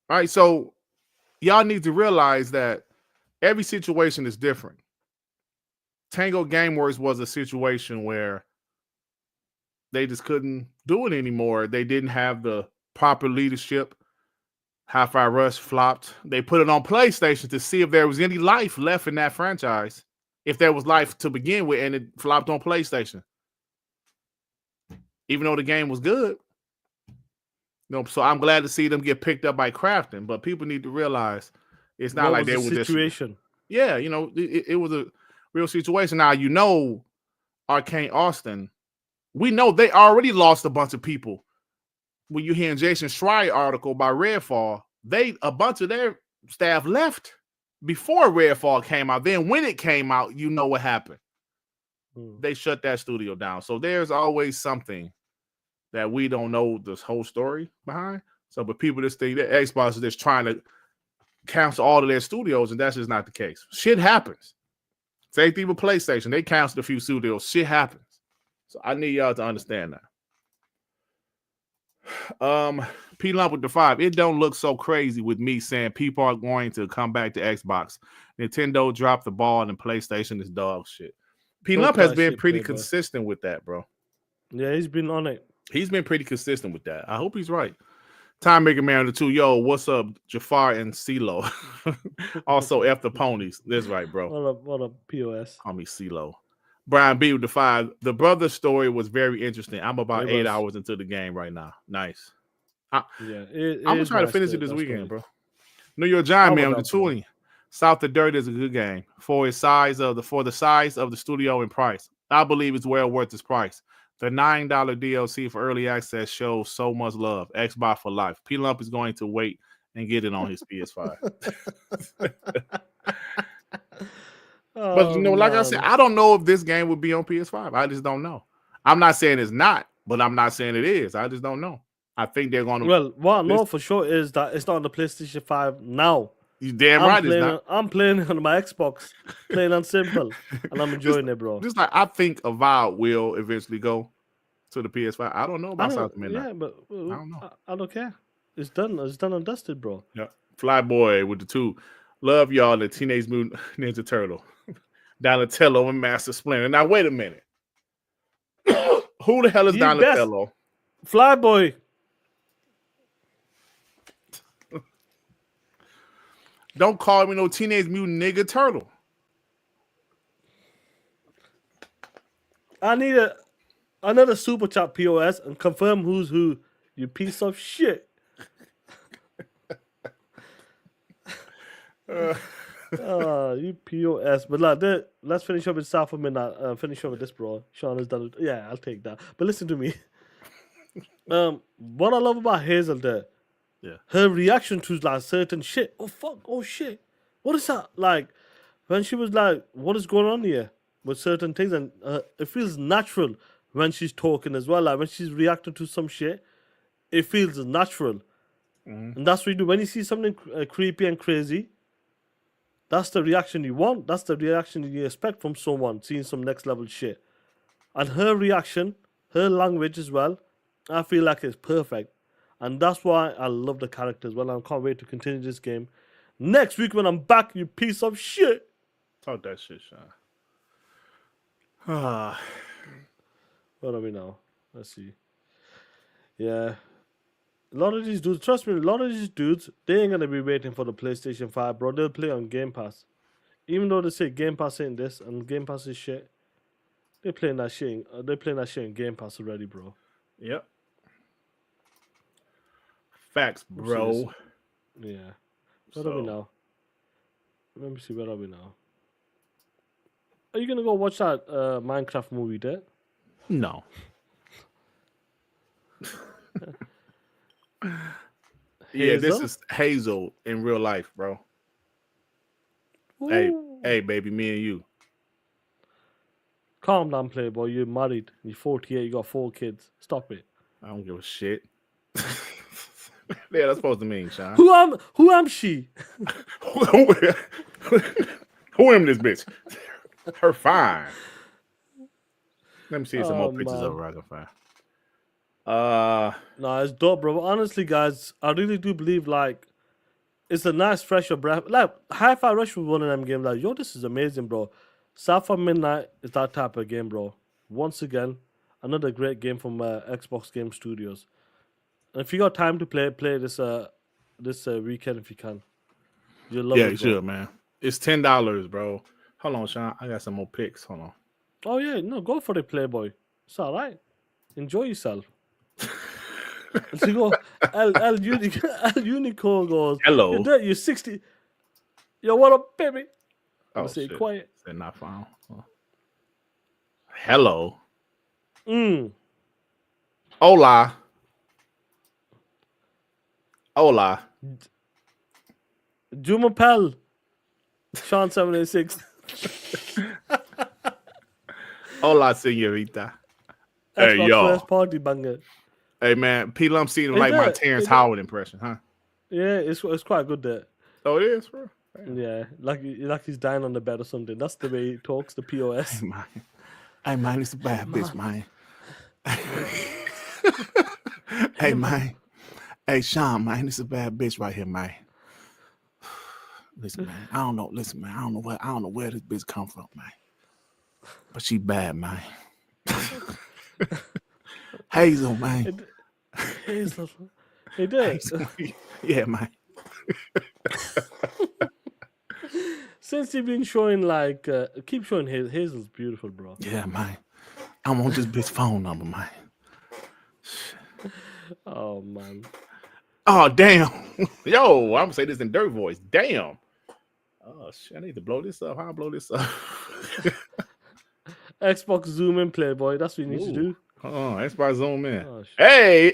All right, so y'all need to realize that every situation is different. Tango Gameworks was a situation where they just couldn't do it anymore. They didn't have the proper leadership. Hi-Fi Rush flopped. They put it on PlayStation to see if there was any life left in that franchise. If there was life to begin with, and it flopped on PlayStation. Even though the game was good. So I'm glad to see them get picked up by Crafton. But people need to realize it's not like they were just situation. Yeah, it was a real situation. Now, Arcane Austin, we know they already lost a bunch of people. When you hear Jason Schreier article by Redfall, a bunch of their staff left before Redfall came out. Then when it came out, you know what happened. They shut that studio down. So there's always something that we don't know this whole story behind. So, but people just think that Xbox is just trying to cancel all of their studios, and that's just not the case. Shit happens. Same thing with PlayStation. They canceled a few studios. Shit happens. So I need y'all to understand that. P Lump with the 5. It don't look so crazy with me saying people are going to come back to Xbox. Nintendo dropped the ball and PlayStation is dog shit. P Lump has been pretty consistent with that, bro. Yeah, he's been on it. He's been pretty consistent with that. I hope he's right. Time Maker Man the 2. Yo, what's up, Jafar and CeeLo? Also, F the Ponies. That's right, bro. What a POS. Call me CeeLo. Brian B with the 5. The brother story was very interesting. I'm about 8 hours into the game right now. Nice. I'm gonna try to finish it this weekend, bro. New York Giant Man with the 20. South of Dirt is a good game for the size of the studio and price. I believe it's well worth its price. The $9 DLC for early access shows so much love. Xbox for life. P Lump is going to wait and get it on his PS5. But like I said, I don't know if this game would be on PS5. I just don't know. I'm not saying it's not, but I'm not saying it is. I just don't know. I think they're going to. Well, what I know for sure is that it's not on the PlayStation 5 now. You damn right it's not. I'm playing on my Xbox, playing on simple, and I'm enjoying it, bro. Just like I think Avowed will eventually go to the PS5. I don't know about South Midnight. Yeah, but I don't know. I don't care. It's done. It's done and dusted, bro. Yeah. Flyboy with the 2. Love y'all, the Teenage Mutant Ninja Turtle. Donatello and Master Splinter. Now, wait a minute. Who the hell is Donatello? Flyboy. Don't call me no Teenage Mutant Nigga Turtle. I need another super chat POS and confirm who's who. You piece of shit. You POS. But like, let's finish up with South of Midnight. Finish up with this, bro. Sean has done it. Yeah, I'll take that. But listen to me. What I love about Hazel there. Yeah. Her reaction to like certain shit. Oh fuck. Oh shit. What is that? Like when she was like, "What is going on here?" with certain things, and it feels natural when she's talking as well. Like when she's reacting to some shit, it feels natural, and that's what you do when you see something creepy and crazy. That's the reaction you want. That's the reaction you expect from someone seeing some next level shit. And her reaction, her language as well, I feel like it's perfect. And that's why I love the character as well. I can't wait to continue this game. Next week when I'm back, you piece of shit. Talk that shit, Sean. What are we now? Let's see. Yeah. A lot of these dudes, trust me, a lot of these dudes, they ain't going to be waiting for the PlayStation 5, bro. They'll play on Game Pass. Even though they say Game Pass ain't this and Game Pass is shit, they're playing that shit in Game Pass already, bro. Yep. Facts, bro. Yeah. Where are we now? Let me see. Where are we now? Are you gonna go watch that Minecraft movie there? No. Yeah, this is Hazel in real life, bro. Ooh. Hey, baby, me and you. Calm down, Playboy. You're married. You're 48. You got 4 kids. Stop it. I don't give a shit. Yeah, that's supposed to mean, Sean. Who am she? Who am this bitch? Her fine. Let me see some more pictures of her I can find. No, it's dope, bro. Honestly, guys, I really do believe like it's a nice fresh breath. Like Hi-Fi Rush was one of them games. Like, yo, this is amazing, bro. Sapphire Midnight is that type of game, bro. Once again, another great game from Xbox Game Studios. And if you got time to play this weekend if you can. You'll love it. Yeah, you should, man. It's $10, bro. Hold on, Sean. I got some more picks. Hold on. Oh yeah, no, go for it, Playboy. It's all right. Enjoy yourself. So you go, El Unico goes, hello. You're 60. Yo, what up, baby? Oh, say shit. quiet. They're not found. Oh. Hello. Hola. Hola. Jumapel. Sean 786. Hola, señorita. Hey, yo. First party banger. Hey, man. P. Lump seemed like my Terrence Howard impression, huh? Yeah, it's quite good there. Oh, it is, bro? Yeah, like he's dying on the bed or something. That's the way he talks, the POS. Hey, man, it's a bad bitch, man. Hey, man. Hey, Sean, man, it's a bad bitch right here, man. Listen, man. I don't know. Listen, man. I don't know where this bitch come from, man. But she bad, man. Hazel, man. Hazel. He did. Yeah, man. Since you've been showing keep showing Hazel's beautiful, bro. Yeah, man. I want this bitch phone number, man. Oh man. Oh damn. Yo, I'm gonna say this in dirt voice. Damn. Oh shit, I need to blow this up. How I blow this up? Xbox zoom in, Playboy. That's what you need to do. Oh, Xbox zoom in. Oh, hey,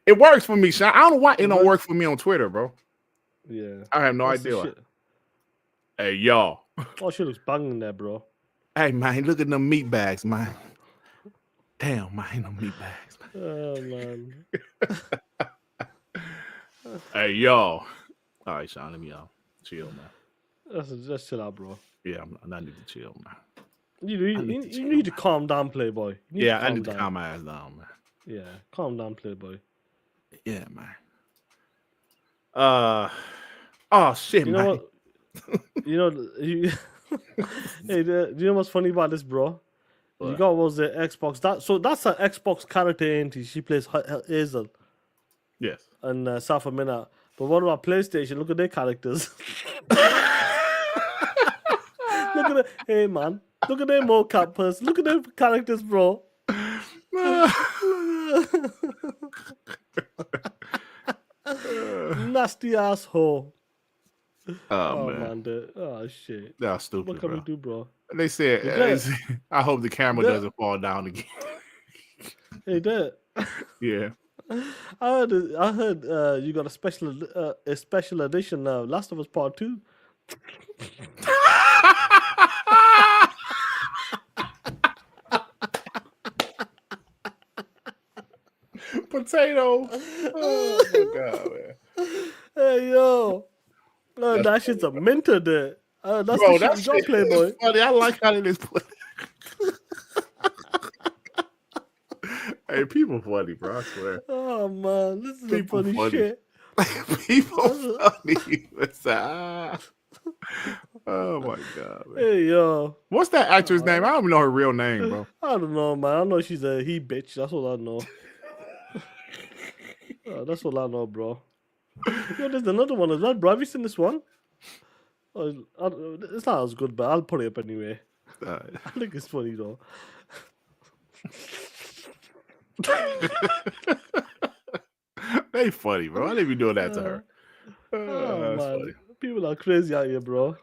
it works for me, Sean. I don't know why it don't work for me on Twitter, bro. Yeah. I have no idea. Hey, y'all. Oh, she looks banging there, bro. Hey, man, look at them meat bags, man. Damn, man, them meat bags, man. Oh, man. Hey, y'all. All right, Sean, let me chill, man. Just chill out, bro. Yeah, I need to chill, man. You need to calm down, Playboy. I need to calm my ass down, man. Yeah, calm down, Playboy. Yeah, man. Oh shit, you man. Know what? Hey, do you know what's funny about this, bro? What? You got the Xbox. That's an Xbox character, ain't he? She plays Hazel. Yes. And Safa Mina. But what about PlayStation? Look at their characters. Look at hey man. Look at their mocap person. Look at their characters, bro. Nasty asshole. Oh man. Oh shit. That's stupid. What can we do, bro? They said, I hope the camera doesn't fall down again. Hey, did. Yeah. I heard you got a special edition now. Last of Us Part 2. Potato. Oh my god, man. Hey yo. That shit's a minter there. That's bro, the shit you got, Playboy. Funny. I like how it is put. Hey, people funny, bro. I swear. Oh man, this is people a funny shit. People funny. Oh my god, man. Hey yo. What's that actress name? I don't even know her real name, bro. I don't know, man. I know she's a he bitch. That's all I know. That's all I know, bro. Yo, there's another one as well, bro. Have you seen this one? It's not as good, but I'll put it up anyway. I think it's funny though. They funny, bro. I didn't even do that to her. Oh That's man, funny. people are crazy out here, bro.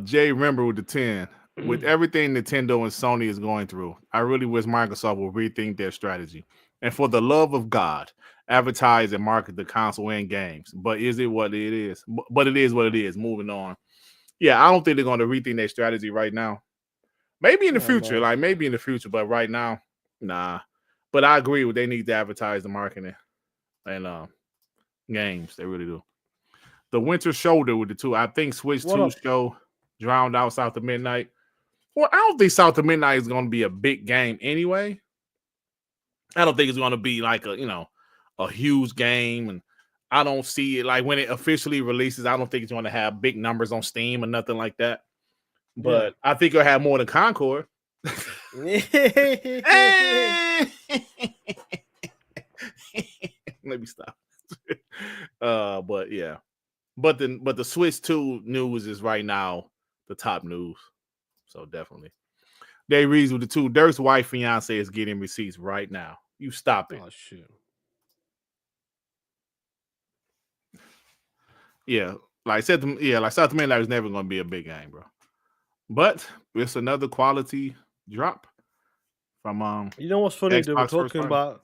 Jay, remember with the 10. With everything Nintendo and Sony is going through, I really wish Microsoft will rethink their strategy. And for the love of God, advertise and market the console and games. But is it what it is? But it is what it is. Moving on. Yeah, I don't think they're going to rethink their strategy right now. Maybe in the future, but right now, nah. But I agree with they need to advertise the marketing and games. They really do. The Winter Shoulder with the 2. I think Switch 2 show drowned out South of Midnight. Well, I don't think South of Midnight is going to be a big game anyway. I don't think it's going to be like a huge game, and I don't see it like when it officially releases. I don't think it's going to have big numbers on Steam or nothing like that. But I think it'll have more than Concord. Let me stop. But yeah, but the Switch 2 news is right now the top news. So definitely. They reads with the 2. Dirk's wife fiance is getting receipts right now. You stop it. Oh shit. Yeah, like South of Midnight is never going to be a big game, bro. But it's another quality drop from You know what's funny? Xbox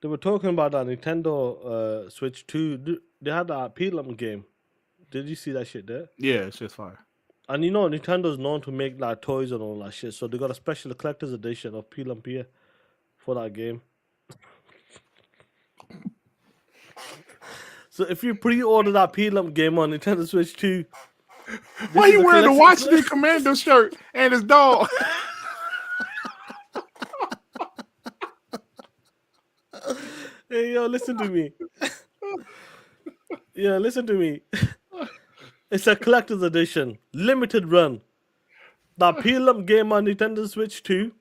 They were talking about that Nintendo Switch 2. They had that Pelham game. Did you see that shit there? Yeah, it's just fire. And you know Nintendo's known to make like toys and all that shit, so they got a special collector's edition of Pelham Pier for that game. So if you pre-order that Pelham game on Nintendo Switch 2, why you wearing the Washington Commando shirt and his dog? Hey, yo, listen to me. Yeah, listen to me. It's a collector's edition, limited run. That Pelham game on Nintendo Switch 2.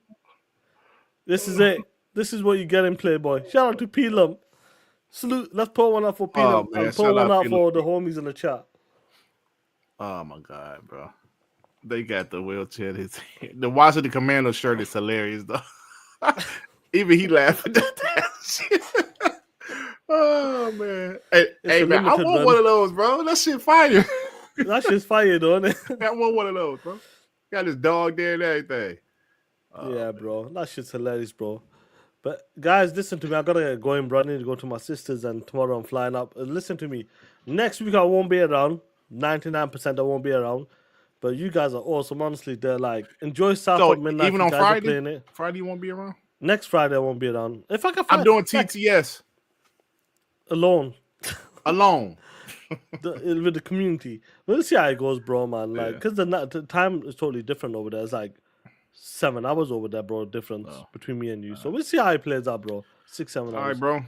This is it. This is what you get in Playboy. Shout out to Pelham. Salute. Let's pour one out for Pelham. Man, and pour one out for the homies in the chat. Oh my god, bro. They got the wheelchair. The Washington Commando shirt is hilarious though. Even he laughing at that shit. Oh man. Hey man, I want one of those, bro. That shit fire. That shit's fire, don't it? I want one of those, bro. Got his dog there and everything. Yeah, bro. That shit's hilarious, bro. But guys, listen to me. I gotta get going, bro. I need to go to my sister's, and tomorrow I'm flying up. Listen to me. Next week I won't be around. 99% I won't be around. But you guys are awesome. Honestly, they're like enjoy South of Midnight. Even on Friday, Friday you won't be around. Next Friday I won't be around. If I can, I'm doing TTS alone. Alone. With the community. We'll see how it goes, bro, man. Like, because the time is totally different over there. It's like 7 hours over there, bro. Difference between me and you. So we'll see how it plays out, bro. 6-7 hours. All right, bro.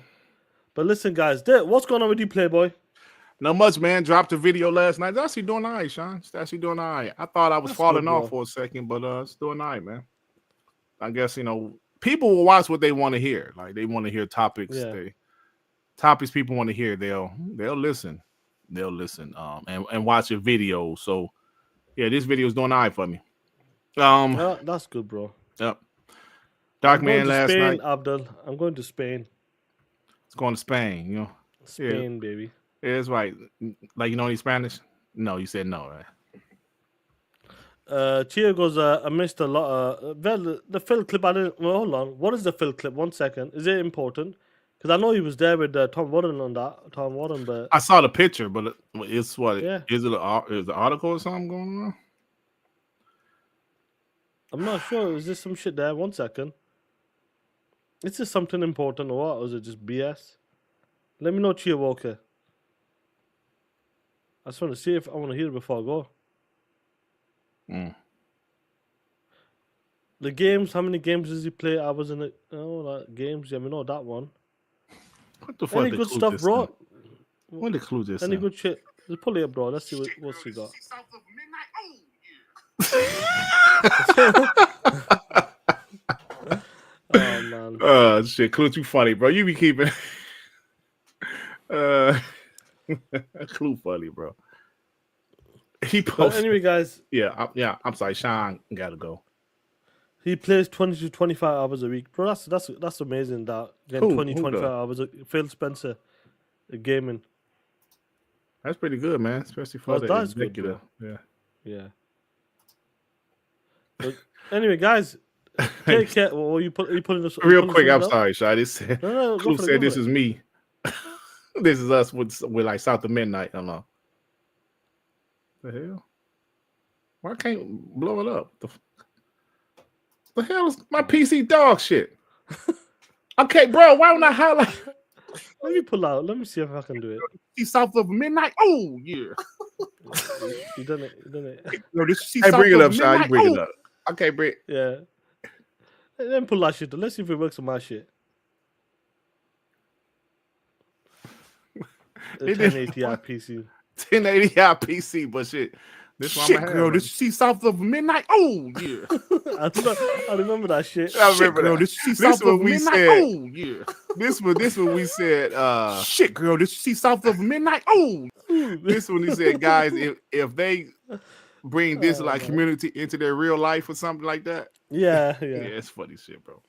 But listen, guys, what's going on with you, Playboy? Not much, man. Dropped a video last night. It's actually doing all right, Sean. It's actually doing all right. I thought I was falling off for a second, but it's doing all right, man. I guess, people will watch what they want to hear. Like, they want to hear topics. Yeah. Topics people want to hear. They'll listen. They'll listen and watch a video. So, yeah, this video is doing all right for me. That's good, bro. Yep. Dark Man last night. Abdul. I'm going to Spain. It's going to Spain, Spain, baby. Yeah, that's right. Like, you know any Spanish? No, you said no, right? Chia goes, I missed a lot. Well, the Phil clip, I didn't. Well, hold on. What is the Phil clip? 1 second. Is it important? Because I know he was there with Tom Warren on that. Tom Warren, but I saw the picture, but it's what? Yeah. Is it an article or something going on? I'm not sure. Is there some shit there? 1 second. Is this something important or what? Or is it just BS? Let me know, Chia Walker. I just want to see if I want to hear it before I go. The games, how many games does he play? I was in it. Oh, games. Yeah, we know that one. What the fuck? Any good stuff, bro? What the clue this? Any good shit? Just pull it up, bro. Let's see what's he got. Oh man. Shit, Clue too funny, bro. You be keeping Clue funny, bro. He posted. Anyway, guys. Yeah. I'm sorry, Sean gotta go. He plays 20 to 25 hours a week, bro. That's amazing. That 20 25 hours. Phil Spencer, gaming. That's pretty good, man. Especially for the that's good, executive. bro. Yeah. But anyway, guys, take care. Well, you putting this real quick. I'm sorry, Shai. This No, Coop said this is me. This is us with like South of Midnight. I don't know. The hell? Why can't you blow it up? The hell is my PC dog shit? Okay, bro. Why would I highlight? Let me pull out. Let me see if I can do it. See South of Midnight. Oh yeah. You done it. You done it. No, this. Hey, bring it up, Shai. You bring it up. Okay, bring. Yeah. Let me pull that shit. Let's see if it works on my shit. The 1080i PC. 1080i PC, but shit. This shit, girl. This see South of Midnight. Oh yeah. I remember that shit. I remember girl, that. This what we said. Oh yeah. This what we said. Shit, girl. This see South of Midnight. Oh. This one he said, guys, if they bring this like community into their real life or something like that. Yeah. Yeah, it's funny shit, bro.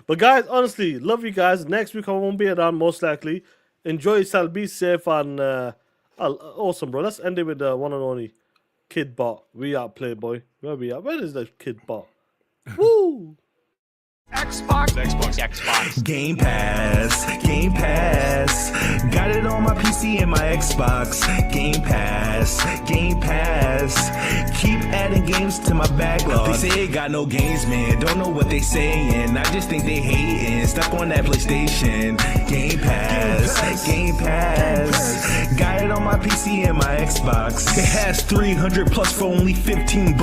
But guys, honestly, love you guys. Next week I won't be around most likely. Enjoy yourself, be safe, and awesome, bro. Let's end it with the one and only Kid Bot. We are Playboy. Where we are? Where is the Kid Bot? Woo! Xbox. Game Pass. Got it on my PC and my Xbox. Game Pass. Keep adding games to my backlog. They say it got no games, man. Don't know what they saying. I just think they hating. Stuck on that PlayStation. Game Pass. Got it on my PC and my Xbox. It has 300 plus for only $15.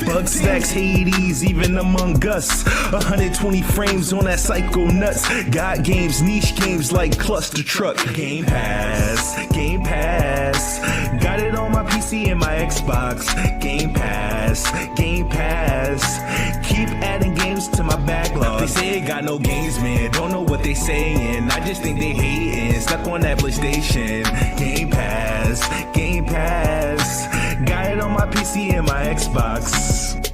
Bug stacks, Hades, even Among Us. 120 frames on that Psycho Nuts. Got games, niche games like Cluster Truck. Game Pass. Got it on my PC and my Xbox. Game Pass. Keep adding games to my backlog. They say it got no games, man. Don't know what they saying. I just think they hating. Stuck on that PlayStation. Game Pass. Got it on my PC and my Xbox.